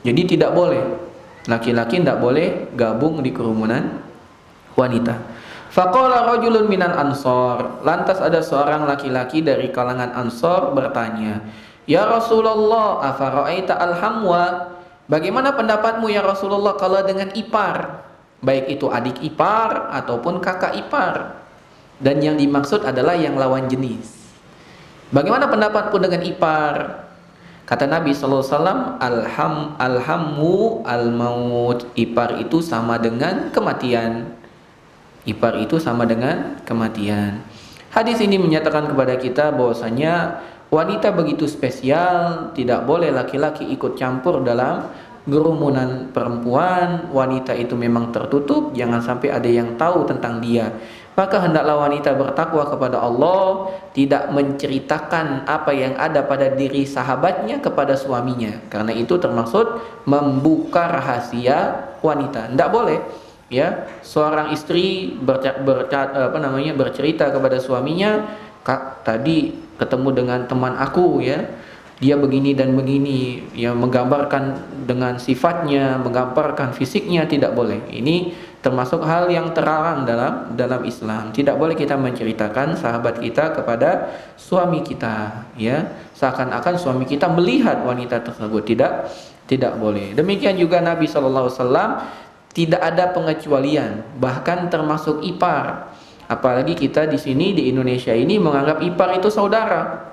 Jadi tidak boleh, laki-laki tidak boleh gabung di kerumunan wanita. Faqala rajulun minal ansor, lantas ada seorang laki-laki dari kalangan Ansor bertanya, ya Rasulullah, afara'aita al-hamwa, bagaimana pendapatmu ya Rasulullah kalau dengan ipar, baik itu adik ipar ataupun kakak ipar, dan yang dimaksud adalah yang lawan jenis. Bagaimana pendapatmu dengan ipar? Kata Nabi SAW, alhammu al-maut, ipar itu sama dengan kematian. Ipar itu sama dengan kematian. Hadis ini menyatakan kepada kita bahwasanya wanita begitu spesial, tidak boleh laki-laki ikut campur dalam kerumunan perempuan. Wanita itu memang tertutup, jangan sampai ada yang tahu tentang dia. Maka hendaklah wanita bertakwa kepada Allah, tidak menceritakan apa yang ada pada diri sahabatnya kepada suaminya, karena itu termaksud membuka rahasia wanita. Tidak boleh, ya, seorang istri bercerita kepada suaminya, Kak, tadi ketemu dengan teman aku, ya, dia begini dan begini, ya, menggambarkan dengan sifatnya, menggambarkan fisiknya, tidak boleh. Ini termasuk hal yang terlarang dalam Islam. Tidak boleh kita menceritakan sahabat kita kepada suami kita, ya, seakan-akan suami kita melihat wanita tersebut. Tidak boleh. Demikian juga Nabi SAW, tidak ada pengecualian, bahkan termasuk ipar. Apalagi kita di sini di Indonesia ini menganggap ipar itu saudara.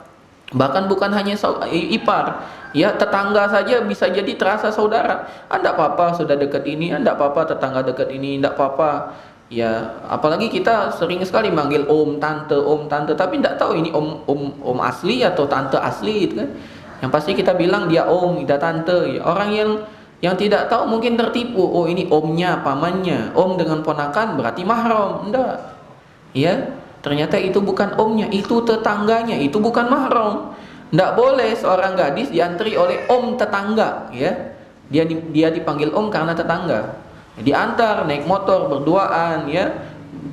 Bahkan bukan hanya ipar, ya, tetangga saja bisa jadi terasa saudara. Anda apa-apa sudah dekat ini, Anda apa-apa tetangga dekat ini, tidak apa-apa. Ya, apalagi kita sering sekali manggil om tante, tapi tidak tahu ini om asli atau tante asli, gitu kan. Yang pasti kita bilang dia om, dia tante. Ya, orang yang tidak tahu mungkin tertipu. Oh, ini omnya, pamannya. Om dengan ponakan berarti mahram. Enggak. Ya, ternyata itu bukan omnya, itu tetangganya, itu bukan mahram. Enggak boleh seorang gadis diantri oleh om tetangga, ya. Dia dipanggil om karena tetangga. Diantar naik motor berduaan, ya.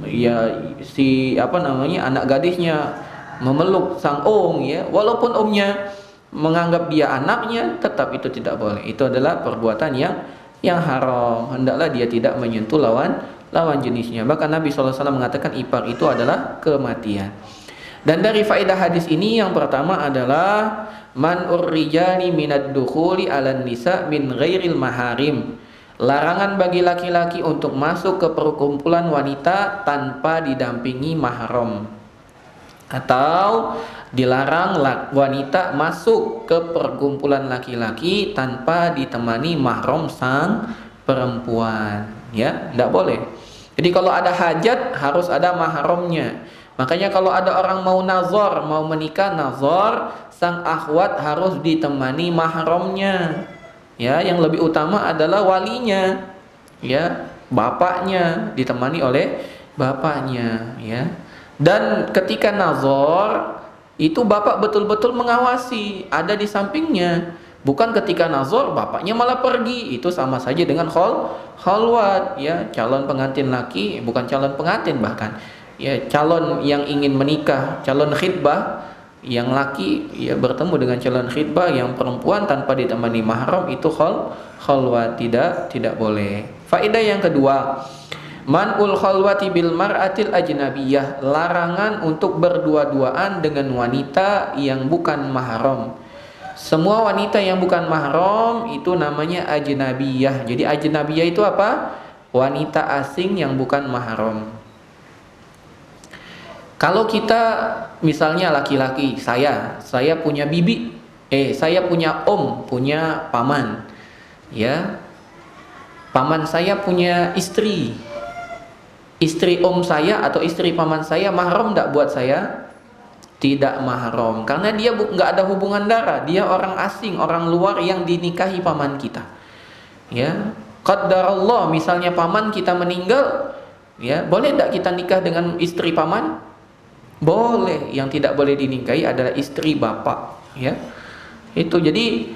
Ya, si anak gadisnya memeluk sang om, ya. Walaupun omnya menganggap dia anaknya, tetap itu tidak boleh. Itu adalah perbuatan yang haram. Hendaklah dia tidak menyentuh lawan jenisnya. Bahkan Nabi SAW mengatakan ipar itu adalah kematian. Dan dari faedah hadis ini yang pertama adalah man'ur rijali minad dukhuli 'alan nisa min ghairil maharim. Larangan bagi laki-laki untuk masuk ke perkumpulan wanita tanpa didampingi mahram. Atau dilarang wanita masuk ke perkumpulan laki-laki tanpa ditemani mahram sang perempuan, ya, tidak boleh. Jadi kalau ada hajat harus ada mahramnya. Makanya kalau ada orang mau nazar, mau menikah nazar, sang akhwat harus ditemani mahramnya. Ya, yang lebih utama adalah walinya, ya, bapaknya, ditemani oleh bapaknya, ya. Dan ketika nazar itu bapak betul-betul mengawasi, ada di sampingnya. Bukan ketika nazar bapaknya malah pergi, itu sama saja dengan khalwat, ya, calon pengantin laki, bukan calon pengantin bahkan, ya, calon yang ingin menikah, calon khitbah yang laki, ya, bertemu dengan calon khitbah yang perempuan tanpa ditemani mahram, itu khalwat, tidak boleh. Faedah yang kedua, man'ul khalwati bil mar'atil ajnabiyah, larangan untuk berdua-duaan dengan wanita yang bukan mahram. Semua wanita yang bukan mahram itu namanya ajnabiyah. Jadi ajnabiyah itu apa? Wanita asing yang bukan mahram. Kalau kita misalnya laki-laki, saya punya bibi, saya punya om, punya paman, ya, paman saya punya istri om saya atau istri paman saya mahram enggak buat saya? Tidak mahram, karena dia nggak ada hubungan darah, dia orang asing, orang luar yang dinikahi paman kita, ya. Qadarullah, misalnya paman kita meninggal, ya, boleh tidak kita nikah dengan istri paman? Boleh. Yang tidak boleh dinikahi adalah istri bapak, ya. Itu jadi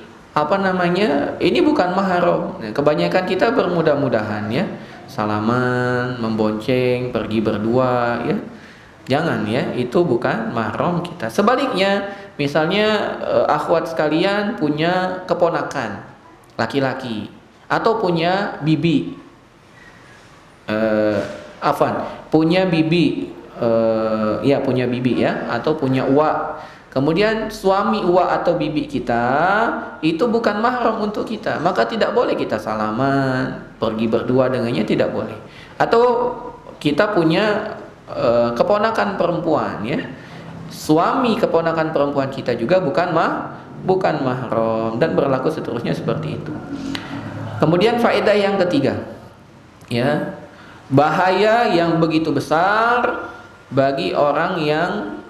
ini bukan mahram. Kebanyakan kita bermudah-mudahan, ya, salaman, membonceng, pergi berdua, ya. Jangan, ya, itu bukan mahram kita. Sebaliknya, misalnya akhwat sekalian punya keponakan laki-laki atau punya bibi, punya bibi, punya bibi, ya, atau punya uwa. Kemudian suami uwa atau bibi kita itu bukan mahram untuk kita, maka tidak boleh kita salaman, pergi berdua dengannya, tidak boleh. Atau kita punya keponakan perempuan, ya, suami keponakan perempuan kita juga bukan mahram, dan berlaku seterusnya seperti itu. Kemudian faedah yang ketiga, ya, bahaya yang begitu besar bagi orang yang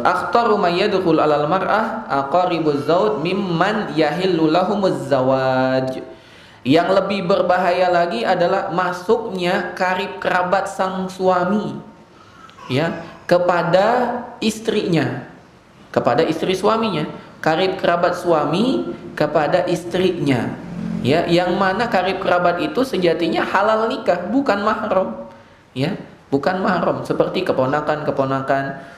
akhtaru may yadkhul 'alal mar'ah aqaribuz zawj mimman yahillu lahumuz zawaj. Yang lebih berbahaya lagi adalah masuknya karib kerabat sang suami, ya, kepada istrinya, kepada istri suaminya, karib kerabat suami kepada istrinya, ya, yang mana karib kerabat itu sejatinya halal nikah, bukan mahram, ya, bukan mahram, seperti keponakan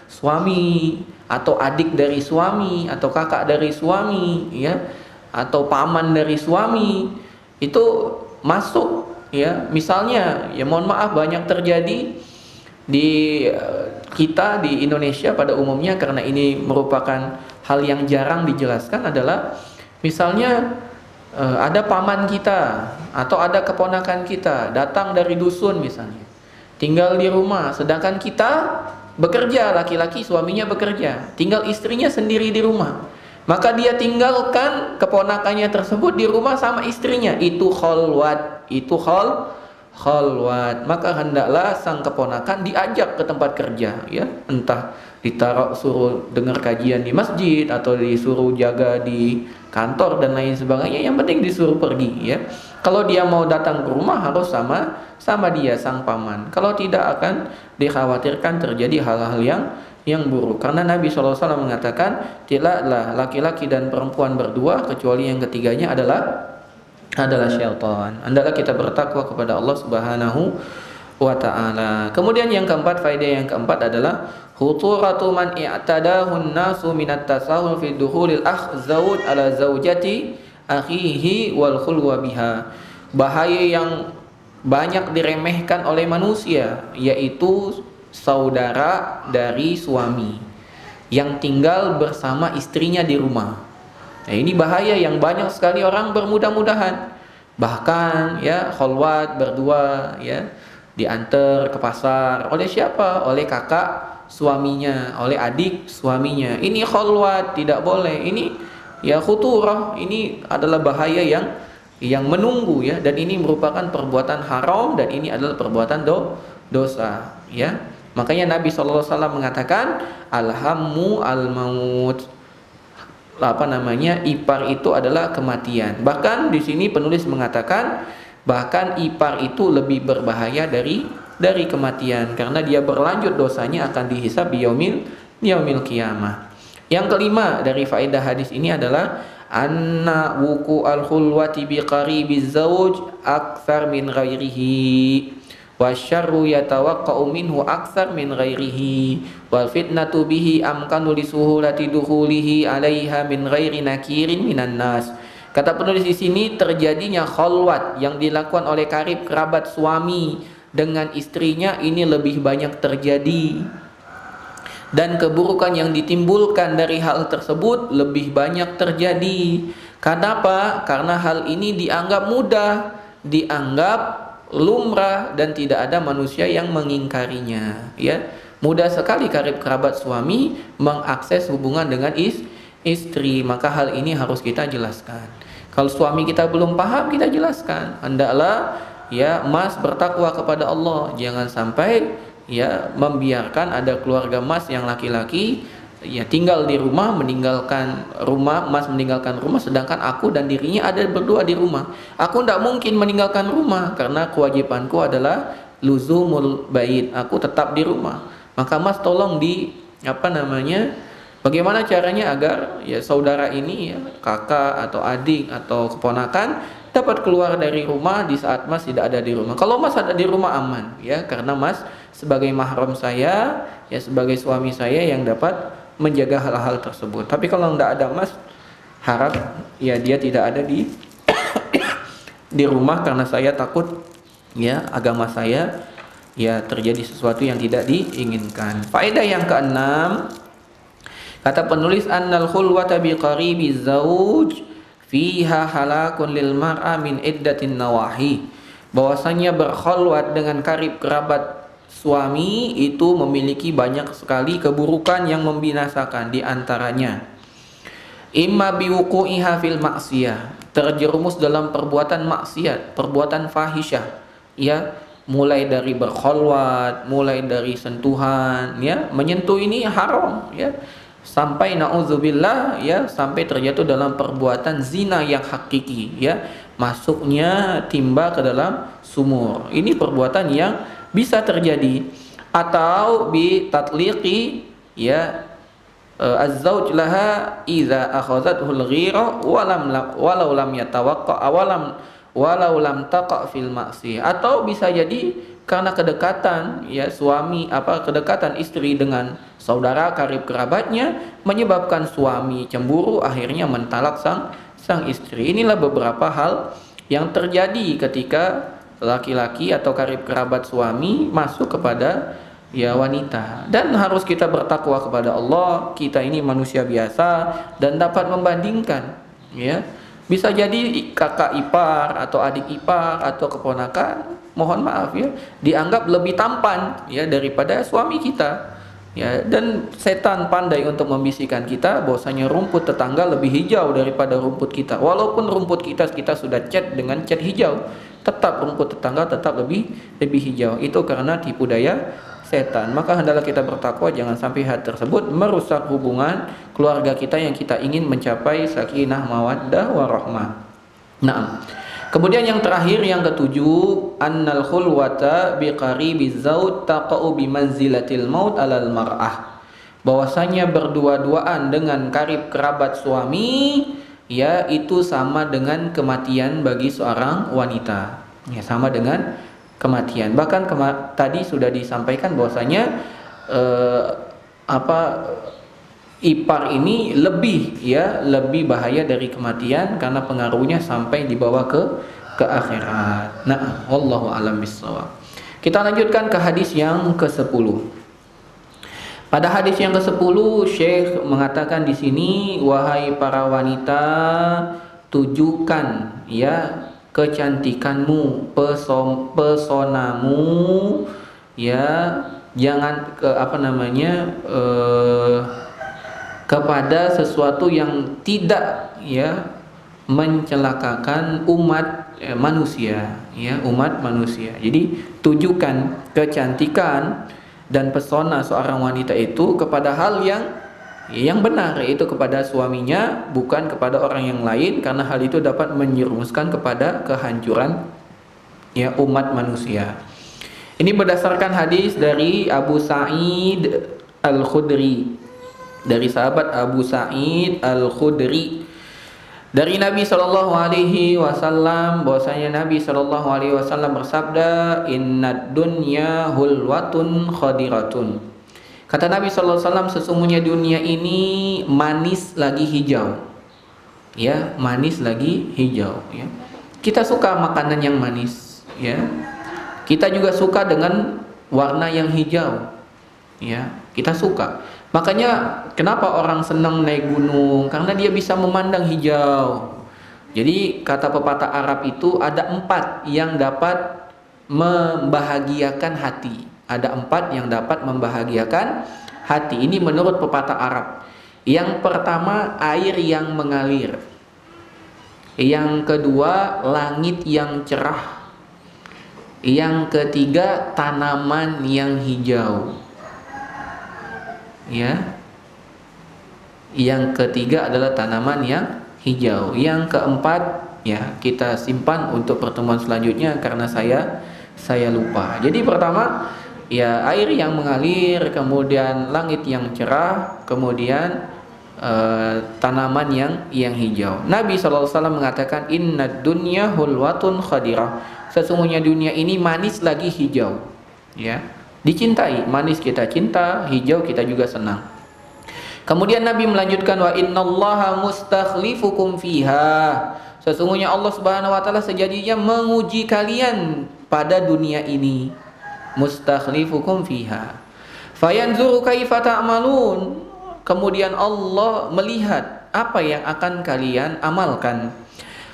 suami atau adik dari suami atau kakak dari suami, ya, atau paman dari suami. Itu masuk, ya. Misalnya, ya, mohon maaf, banyak terjadi di kita di Indonesia pada umumnya, karena ini merupakan hal yang jarang dijelaskan, adalah misalnya ada paman kita atau ada keponakan kita datang dari dusun misalnya, tinggal di rumah, sedangkan kita bekerja, laki-laki suaminya bekerja, tinggal istrinya sendiri di rumah. Maka dia tinggalkan keponakannya tersebut di rumah sama istrinya. Itu khalwat, khalwat. Maka hendaklah sang keponakan diajak ke tempat kerja, ya, entah ditaruh suruh dengar kajian di masjid atau disuruh jaga di kantor dan lain sebagainya, yang penting disuruh pergi ya. Kalau dia mau datang ke rumah harus sama dia sang paman. Kalau tidak akan dikhawatirkan terjadi hal-hal yang buruk. Karena Nabi SAW mengatakan tidaklah laki-laki dan perempuan berdua kecuali yang ketiganya adalah syaitan. Hendaklah kita bertakwa kepada Allah Subhanahu wa ta'ala. Kemudian yang keempat, faedah yang keempat adalah khuturatu man i'tadahu an-nasu minat tasahul fi dukhulil zawj ala zaujati akhihi wal khulwa biha. Bahaya yang banyak diremehkan oleh manusia, yaitu saudara dari suami yang tinggal bersama istrinya di rumah. Nah, ini bahaya yang banyak sekali orang bermudah-mudahan. Bahkan ya kholwat berdua ya, diantar ke pasar oleh siapa? Oleh kakak suaminya, oleh adik suaminya. Ini kholwat, tidak boleh. Ini ya khuturah, ini adalah bahaya yang menunggu ya, dan ini merupakan perbuatan haram dan ini adalah perbuatan dosa ya. Makanya Nabi SAW mengatakan alhammu al-maut, ipar itu adalah kematian. Bahkan di sini penulis mengatakan bahkan ipar itu lebih berbahaya dari kematian, karena dia berlanjut dosanya akan dihisab di yaumil qiyamah. Yang kelima dari faedah hadis ini adalah anna wuku al-khulwati bi qaribiz zawj aktsar min ghairihi wasyarru yatawaqqa'u minhu aktsar min ghairihi wal fitnatu bihi amkanu li suhulati dukhulihi 'alaiha min ghairi nakirin minan nas. Kata penulis di sini, terjadinya khalwat yang dilakukan oleh karib kerabat suami dengan istrinya ini lebih banyak terjadi, dan keburukan yang ditimbulkan dari hal tersebut lebih banyak terjadi. Kenapa? Karena hal ini dianggap mudah, dianggap lumrah, dan tidak ada manusia yang mengingkarinya ya. Mudah sekali karib kerabat suami mengakses hubungan dengan istri, maka hal ini harus kita jelaskan. Kalau suami kita belum paham, kita jelaskan. Hendaklah ya mas bertakwa kepada Allah, jangan sampai ya membiarkan ada keluarga mas yang laki-laki ya tinggal di rumah, meninggalkan rumah, mas meninggalkan rumah, sedangkan aku dan dirinya ada berdua di rumah. Aku tidak mungkin meninggalkan rumah karena kewajibanku adalah luzumul bait, aku tetap di rumah. Maka mas tolong bagaimana caranya agar ya saudara ini ya, kakak atau adik atau keponakan dapat keluar dari rumah di saat mas tidak ada di rumah. Kalau mas ada di rumah aman ya, karena mas sebagai mahram saya ya, sebagai suami saya yang dapat menjaga hal-hal tersebut. Tapi kalau tidak ada mas, harap ya dia tidak ada di di rumah, karena saya takut ya agama saya ya terjadi sesuatu yang tidak diinginkan. Faedah yang keenam, kata penulis annal khulwata bi qaribi zauj fiha halakun lil mar'a min iddatin nawahi. Bahwasanya berkholwat dengan karib kerabat suami itu memiliki banyak sekali keburukan yang membinasakan. Di antaranya imma biwuqu'iha fil maksiyah, terjerumus dalam perbuatan maksiat, perbuatan fahisyah ya, mulai dari berkholwat, mulai dari sentuhan ya, menyentuh ini haram ya, sampai na'udzubillah ya, sampai terjatuh dalam perbuatan zina yang hakiki ya, masuknya timba ke dalam sumur. Ini perbuatan yang bisa terjadi. Atau bi tatliqi ya az-zauj laha idza akhadhathu al-ghira walau lam yatawaqqa walau lam taqa fil maksiyah. Atau bisa jadi karena kedekatan ya kedekatan istri dengan saudara karib kerabatnya menyebabkan suami cemburu, akhirnya mentalak sang istri. Inilah beberapa hal yang terjadi ketika laki-laki atau karib kerabat suami masuk kepada ya wanita. Dan harus kita bertakwa kepada Allah. Kita ini manusia biasa dan dapat membandingkan ya. Bisa jadi kakak ipar atau adik ipar atau keponakan, mohon maaf ya, dianggap lebih tampan ya daripada suami kita ya. Dan setan pandai untuk membisikkan kita bahwasanya rumput tetangga lebih hijau daripada rumput kita. Walaupun rumput kita sudah cat dengan cat hijau, tetap rumput tetangga tetap lebih hijau. Itu karena tipu daya setan. Maka hendaklah kita bertakwa jangan sampai hal tersebut merusak hubungan keluarga kita yang kita ingin mencapai sakinah mawaddah warahmah. Nah, kemudian yang terakhir yang ketujuh, annal khulwata biqaribiz zaud taqa'u bimanzilatil maut alal mar'ah. Bahwasanya berdua-duaan dengan karib kerabat suami, ya itu sama dengan kematian bagi seorang wanita. Ya, sama dengan kematian. Bahkan tadi sudah disampaikan bahwasanya ipar ini lebih bahaya dari kematian karena pengaruhnya sampai dibawa ke akhirat. Nah, wallahu alam bissawab. Kita lanjutkan ke hadis yang ke-10. Pada hadis yang ke-10, Syekh mengatakan di sini, wahai para wanita, tujukan ya kecantikanmu, pesonamu, ya jangan kepada sesuatu yang tidak ya mencelakakan umat manusia, ya umat manusia. Jadi tujukan kecantikan dan pesona seorang wanita itu kepada hal yang benar, yaitu kepada suaminya, bukan kepada orang yang lain, karena hal itu dapat menjerumuskan kepada kehancuran ya umat manusia. Ini berdasarkan hadis dari Abu Sa'id Al-Khudri, dari sahabat Abu Sa'id Al-Khudri, dari Nabi Shallallahu Alaihi Wasallam, bahwasanya Nabi Shallallahu Alaihi Wasallam bersabda, innad dunya hulwatun khadiratun. Kata Nabi Shallallahu Alaihi Wasallam, sesungguhnya dunia ini manis lagi hijau, ya manis lagi hijau. Ya. Kita suka makanan yang manis, ya. Kita juga suka dengan warna yang hijau, ya. Kita suka. Makanya kenapa orang senang naik gunung? Karena dia bisa memandang hijau. Jadi kata pepatah Arab itu ada 4 yang dapat membahagiakan hati. Ada 4 yang dapat membahagiakan hati. Ini menurut pepatah Arab. Yang pertama, air yang mengalir. Yang kedua, langit yang cerah. Yang ketiga, tanaman yang hijau. Ya. Yang ketiga adalah tanaman yang hijau. Yang keempat ya kita simpan untuk pertemuan selanjutnya karena saya lupa. Jadi pertama ya air yang mengalir, kemudian langit yang cerah, kemudian tanaman yang hijau. Nabi SAW mengatakan innad dunya hulwatun khadirah. Sesungguhnya dunia ini manis lagi hijau. Ya. Dicintai, manis kita cinta, hijau kita juga senang. Kemudian Nabi melanjutkan wa innallaha mustakhlifukum fiha. Sesungguhnya Allah Subhanahu wa taala sejatinya menguji kalian pada dunia ini. Mustakhlifukum fiha. Fayanzuru kaifa ta'malun. Kemudian Allah melihat apa yang akan kalian amalkan.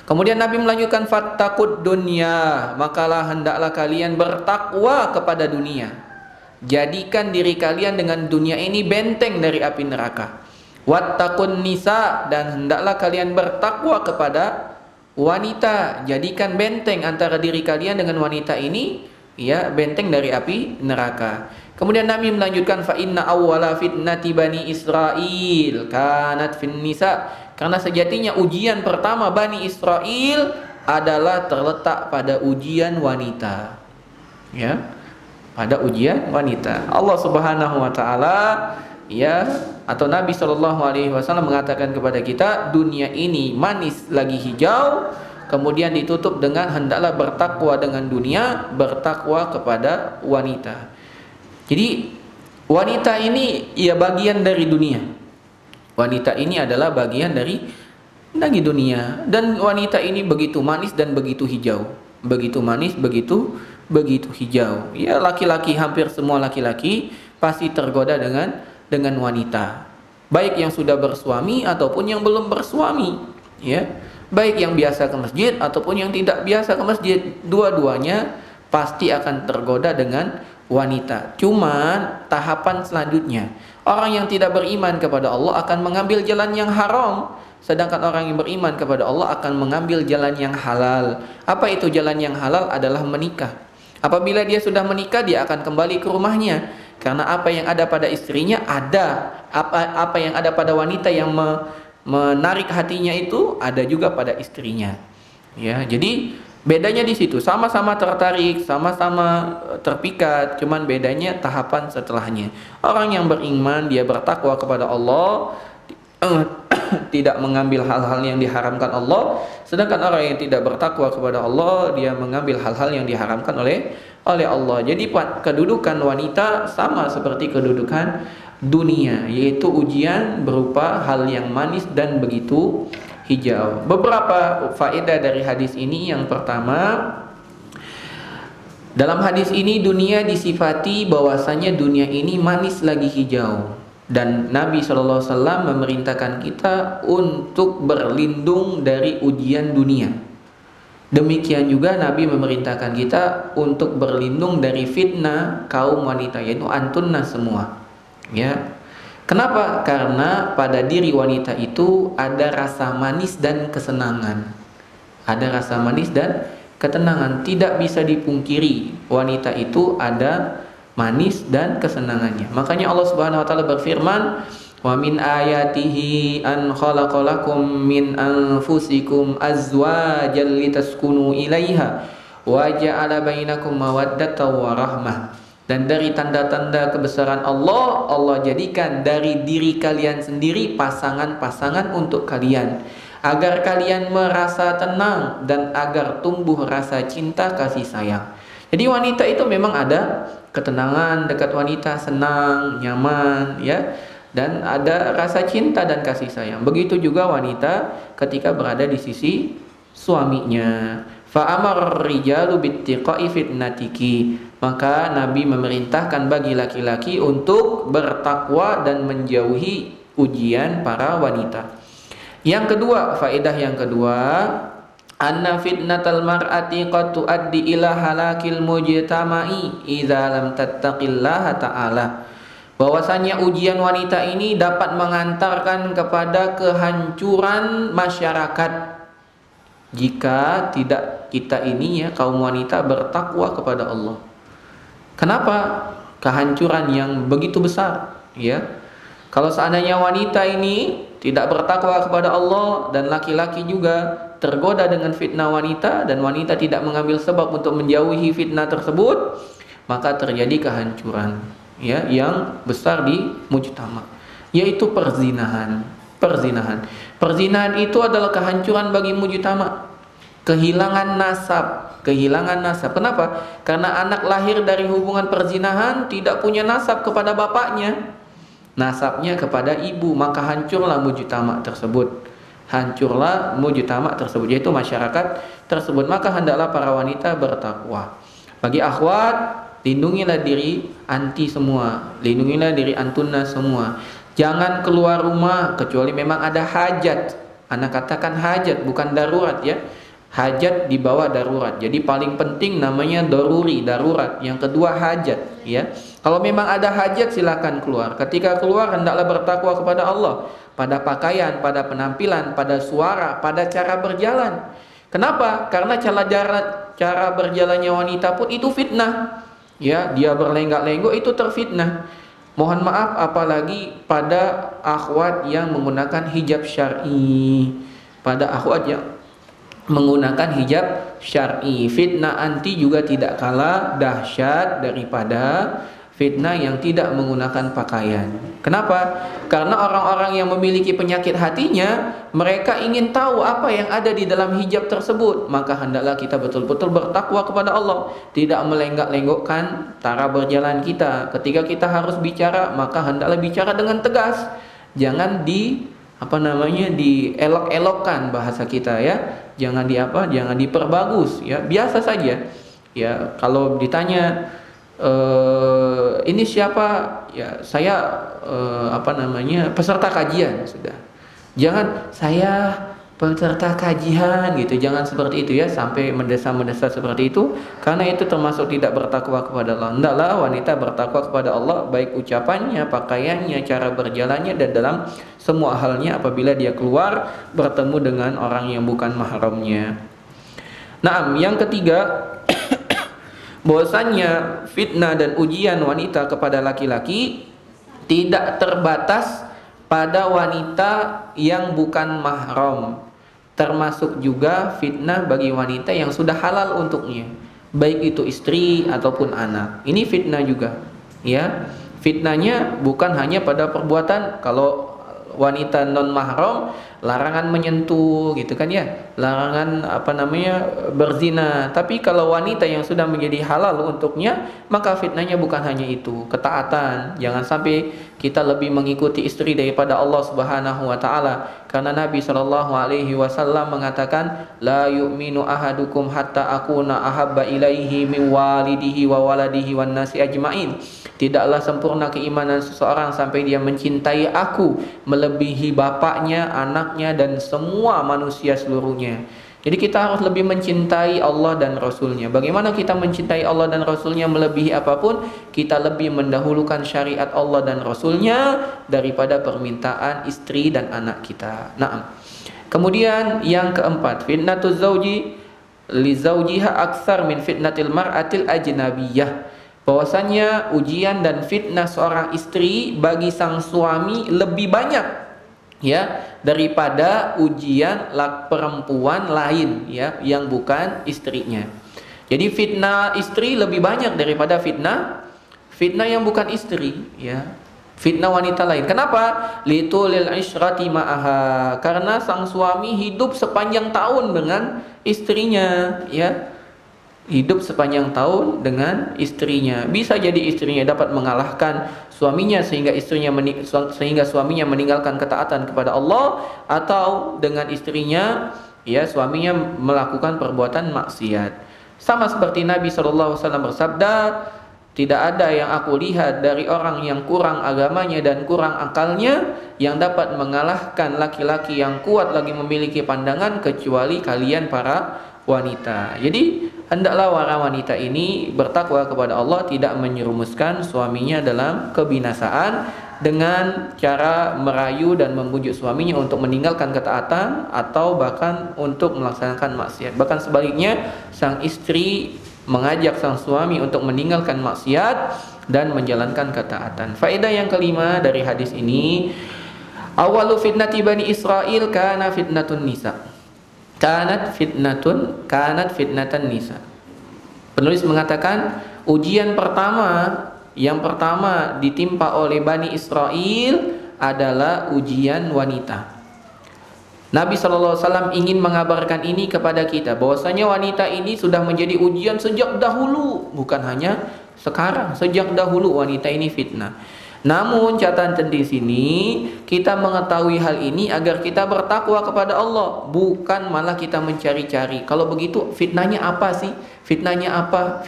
Kemudian Nabi melanjutkan fattaqud dunya, makalah hendaklah kalian bertakwa kepada dunia. Jadikan diri kalian dengan dunia ini benteng dari api neraka. Wattaqun nisa, dan hendaklah kalian bertakwa kepada wanita. Jadikan benteng antara diri kalian dengan wanita ini, ya benteng dari api neraka. Kemudian Nabi melanjutkan fa inna awwala fitnati bani Israil kanat fin nisa. Karena sejatinya ujian pertama Bani Israel adalah terletak pada ujian wanita. Ya. Pada ujian wanita. Allah Subhanahu wa taala ya atau Nabi Shallallahu Alaihi Wasallam mengatakan kepada kita, dunia ini manis lagi hijau, kemudian ditutup dengan hendaklah bertakwa dengan dunia, bertakwa kepada wanita. Jadi wanita ini ya bagian dari dunia. Wanita ini adalah bagian dari dunia, dan wanita ini begitu manis dan begitu hijau. Begitu manis, begitu hijau. Ya laki-laki, hampir semua laki-laki pasti tergoda dengan wanita. Baik yang sudah bersuami ataupun yang belum bersuami, ya. Baik yang biasa ke masjid ataupun yang tidak biasa ke masjid, dua-duanya pasti akan tergoda dengan wanita. Cuman tahapan selanjutnya, orang yang tidak beriman kepada Allah akan mengambil jalan yang haram, sedangkan orang yang beriman kepada Allah akan mengambil jalan yang halal. Apa itu jalan yang halal? Adalah menikah. Apabila dia sudah menikah, dia akan kembali ke rumahnya. Karena apa yang ada pada istrinya ada, apa yang ada pada wanita yang menarik hatinya itu ada juga pada istrinya. Ya, jadi bedanya di situ, sama-sama tertarik, sama-sama terpikat, cuman bedanya tahapan setelahnya. Orang yang beriman dia bertakwa kepada Allah, tidak mengambil hal-hal yang diharamkan Allah, sedangkan orang yang tidak bertakwa kepada Allah dia mengambil hal-hal yang diharamkan oleh Allah. Jadi kedudukan wanita sama seperti kedudukan dunia, yaitu ujian berupa hal yang manis dan begitu hijau. Beberapa faedah dari hadis ini. Yang pertama, dalam hadis ini dunia disifati bahwasanya dunia ini manis lagi hijau, dan Nabi SAW memerintahkan kita untuk berlindung dari ujian dunia. Demikian juga Nabi memerintahkan kita untuk berlindung dari fitnah kaum wanita, yaitu antunna semua. Ya. Kenapa? Karena pada diri wanita itu ada rasa manis dan kesenangan. Ada rasa manis dan ketenangan. Tidak bisa dipungkiri wanita itu ada manis dan kesenangannya. Makanya Allah Subhanahu wa taala berfirman, "Wa min ayatihi an khalaqalakum min anfusikum azwajan litaskunu ilaiha wa ja'ala bainakum mawaddatan wa rahmah." Dan dari tanda-tanda kebesaran Allah, Allah jadikan dari diri kalian sendiri pasangan-pasangan untuk kalian, agar kalian merasa tenang dan agar tumbuh rasa cinta kasih sayang. Jadi wanita itu memang ada ketenangan dekat wanita, senang, nyaman, ya, dan ada rasa cinta dan kasih sayang. Begitu juga wanita ketika berada di sisi suaminya. Fa'amar rijalu bittiqa'i fitnatiki. Maka Nabi memerintahkan bagi laki-laki untuk bertakwa dan menjauhi ujian para wanita. Yang kedua, faedah yang kedua, anna fitnatal mar'ati qad tuaddi ila halakil mujtama'i idza lam tattaqillaha ta'ala. Bahwasanya ujian wanita ini dapat mengantarkan kepada kehancuran masyarakat jika tidak kita ini, ya, kaum wanita bertakwa kepada Allah. Kenapa? Kehancuran yang begitu besar, ya. Kalau seandainya wanita ini tidak bertakwa kepada Allah dan laki-laki juga tergoda dengan fitnah wanita dan wanita tidak mengambil sebab untuk menjauhi fitnah tersebut, maka terjadi kehancuran, ya, yang besar di mujtama, yaitu perzinahan. Perzinahan itu adalah kehancuran bagi mujtama. Kehilangan nasab. Kenapa? Karena anak lahir dari hubungan perzinahan tidak punya nasab kepada bapaknya, nasabnya kepada ibu, maka hancurlah mujtama tersebut. Yaitu masyarakat tersebut. Maka hendaklah para wanita bertakwa. Bagi akhwat, lindungilah diri anti semua, lindungilah diri antunna semua. Jangan keluar rumah kecuali memang ada hajat. Anak katakan hajat, bukan darurat, ya. Hajat di bawah darurat. Jadi paling penting namanya daruri, darurat. Yang kedua hajat, ya. Kalau memang ada hajat silakan keluar. Ketika keluar hendaklah bertakwa kepada Allah, pada pakaian, pada penampilan, pada suara, pada cara berjalan. Kenapa? Karena cara berjalannya wanita pun itu fitnah. Ya, dia berlenggak-lenggok itu terfitnah. Mohon maaf apalagi pada akhwat yang menggunakan hijab syar'i. Pada akhwat yang menggunakan hijab syar'i, fitnah anti juga tidak kalah dahsyat daripada fitnah yang tidak menggunakan pakaian. Kenapa? Karena orang-orang yang memiliki penyakit hatinya, mereka ingin tahu apa yang ada di dalam hijab tersebut. Maka hendaklah kita betul-betul bertakwa kepada Allah, tidak melenggak-lenggokkan cara berjalan kita. Ketika kita harus bicara, maka hendaklah bicara dengan tegas. Jangan dielok-elokkan bahasa kita, ya. Jangan diperbagus, ya. Biasa saja. Ya, kalau ditanya ini siapa? Ya, saya peserta kajian, sudah. Jangan saya peserta kajian gitu. Jangan seperti itu, ya, sampai mendesa-mendesa seperti itu, karena itu termasuk tidak bertakwa kepada Allah. Hendaklah wanita bertakwa kepada Allah, baik ucapannya, pakaiannya, cara berjalannya, dan dalam semua halnya apabila dia keluar bertemu dengan orang yang bukan mahramnya. Naam, yang ketiga, bahwasanya fitnah dan ujian wanita kepada laki-laki tidak terbatas pada wanita yang bukan mahram, termasuk juga fitnah bagi wanita yang sudah halal untuknya, baik itu istri ataupun anak. Ini fitnah juga, ya. Fitnahnya bukan hanya pada perbuatan. Kalau wanita non mahram, larangan menyentuh gitu kan ya, larangan berzina. Tapi kalau wanita yang sudah menjadi halal untuknya, maka fitnahnya bukan hanya itu, ketaatan. Jangan sampai kita lebih mengikuti istri daripada Allah Subhanahu wa taala, karena Nabi Shallallahu alaihi wasallam mengatakan, la yu'minu ahadukum hatta akuna ahabba ilaihi min walidihi wa waladihi wan nasi ajmain. Tidaklah sempurna keimanan seseorang sampai dia mencintai aku melebihi bapaknya, anaknya, dan semua manusia seluruhnya. Jadi kita harus lebih mencintai Allah dan Rasulnya. Bagaimana kita mencintai Allah dan Rasulnya melebihi apapun? Kita lebih mendahulukan syariat Allah dan Rasulnya daripada permintaan istri dan anak kita. Nah, kemudian yang keempat, fitnatuz zauji li zaujiha aksar min fitnatil mar'atil ajnabiyah. Bahwasanya ujian dan fitnah seorang istri bagi sang suami lebih banyak, ya, daripada ujian perempuan lain, ya, yang bukan istrinya. Jadi fitnah istri lebih banyak daripada fitnah yang bukan istri, ya. Fitnah wanita lain. Kenapa? Litulil isyrati ma'aha. Karena sang suami hidup sepanjang tahun dengan istrinya, ya. Hidup sepanjang tahun dengan istrinya. Bisa jadi istrinya dapat mengalahkan suaminya sehingga suaminya meninggalkan ketaatan kepada Allah, atau dengan istrinya, ya, suaminya melakukan perbuatan maksiat. Sama seperti Nabi SAW bersabda, tidak ada yang aku lihat dari orang yang kurang agamanya dan kurang akalnya yang dapat mengalahkan laki-laki yang kuat lagi memiliki pandangan kecuali kalian para wanita. Jadi hendaklah para wanita ini bertakwa kepada Allah, tidak menyerumuskan suaminya dalam kebinasaan dengan cara merayu dan membujuk suaminya untuk meninggalkan ketaatan atau bahkan untuk melaksanakan maksiat. Bahkan sebaliknya, sang istri mengajak sang suami untuk meninggalkan maksiat dan menjalankan ketaatan. Faedah yang kelima dari hadis ini, awalu fitnati Bani Israil kana fitnatun nisa. Kanat fitnatan nisa. Penulis mengatakan ujian yang pertama ditimpa oleh Bani Israel adalah ujian wanita. Nabi SAW ingin mengabarkan ini kepada kita, bahwasanya wanita ini sudah menjadi ujian sejak dahulu, bukan hanya sekarang. Sejak dahulu wanita ini fitnah. Namun catatan di sini, kita mengetahui hal ini agar kita bertakwa kepada Allah, bukan malah kita mencari-cari. Kalau begitu fitnahnya apa sih? Fitnahnya apa?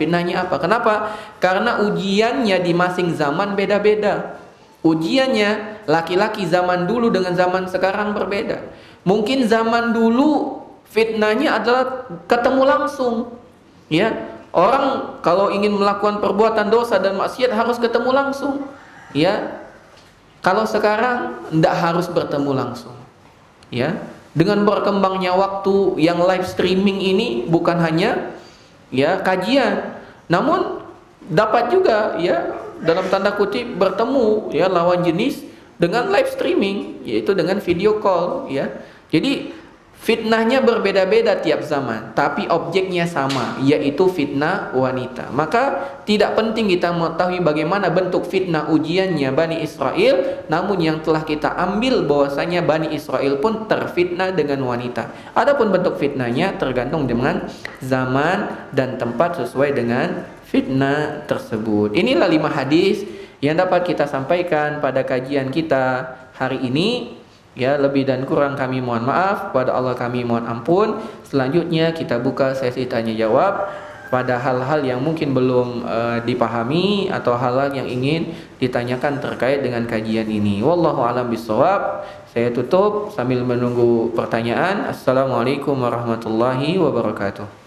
Kenapa? Karena ujiannya di masing zaman beda-beda. Ujiannya laki-laki zaman dulu dengan zaman sekarang berbeda. Mungkin zaman dulu fitnahnya adalah ketemu langsung, ya. Orang kalau ingin melakukan perbuatan dosa dan maksiat harus ketemu langsung, ya. Kalau sekarang tidak harus bertemu langsung, ya. Dengan berkembangnya waktu yang live streaming ini, bukan hanya, ya, kajian, namun dapat juga, ya, dalam tanda kutip bertemu, ya, lawan jenis dengan live streaming, yaitu dengan video call, ya. Jadi fitnahnya berbeda-beda tiap zaman, tapi objeknya sama, yaitu fitnah wanita. Maka tidak penting kita mengetahui bagaimana bentuk fitnah ujiannya Bani Israel, namun yang telah kita ambil bahwasanya Bani Israel pun terfitnah dengan wanita. Adapun bentuk fitnahnya tergantung dengan zaman dan tempat sesuai dengan fitnah tersebut. Inilah 5 hadis yang dapat kita sampaikan pada kajian kita hari ini. Ya, lebih dan kurang kami mohon maaf, kepada Allah kami mohon ampun. Selanjutnya kita buka sesi tanya jawab pada hal-hal yang mungkin belum dipahami atau hal-hal yang ingin ditanyakan terkait dengan kajian ini. Wallahu a'lam bishawab. Saya tutup sambil menunggu pertanyaan. Assalamualaikum warahmatullahi wabarakatuh.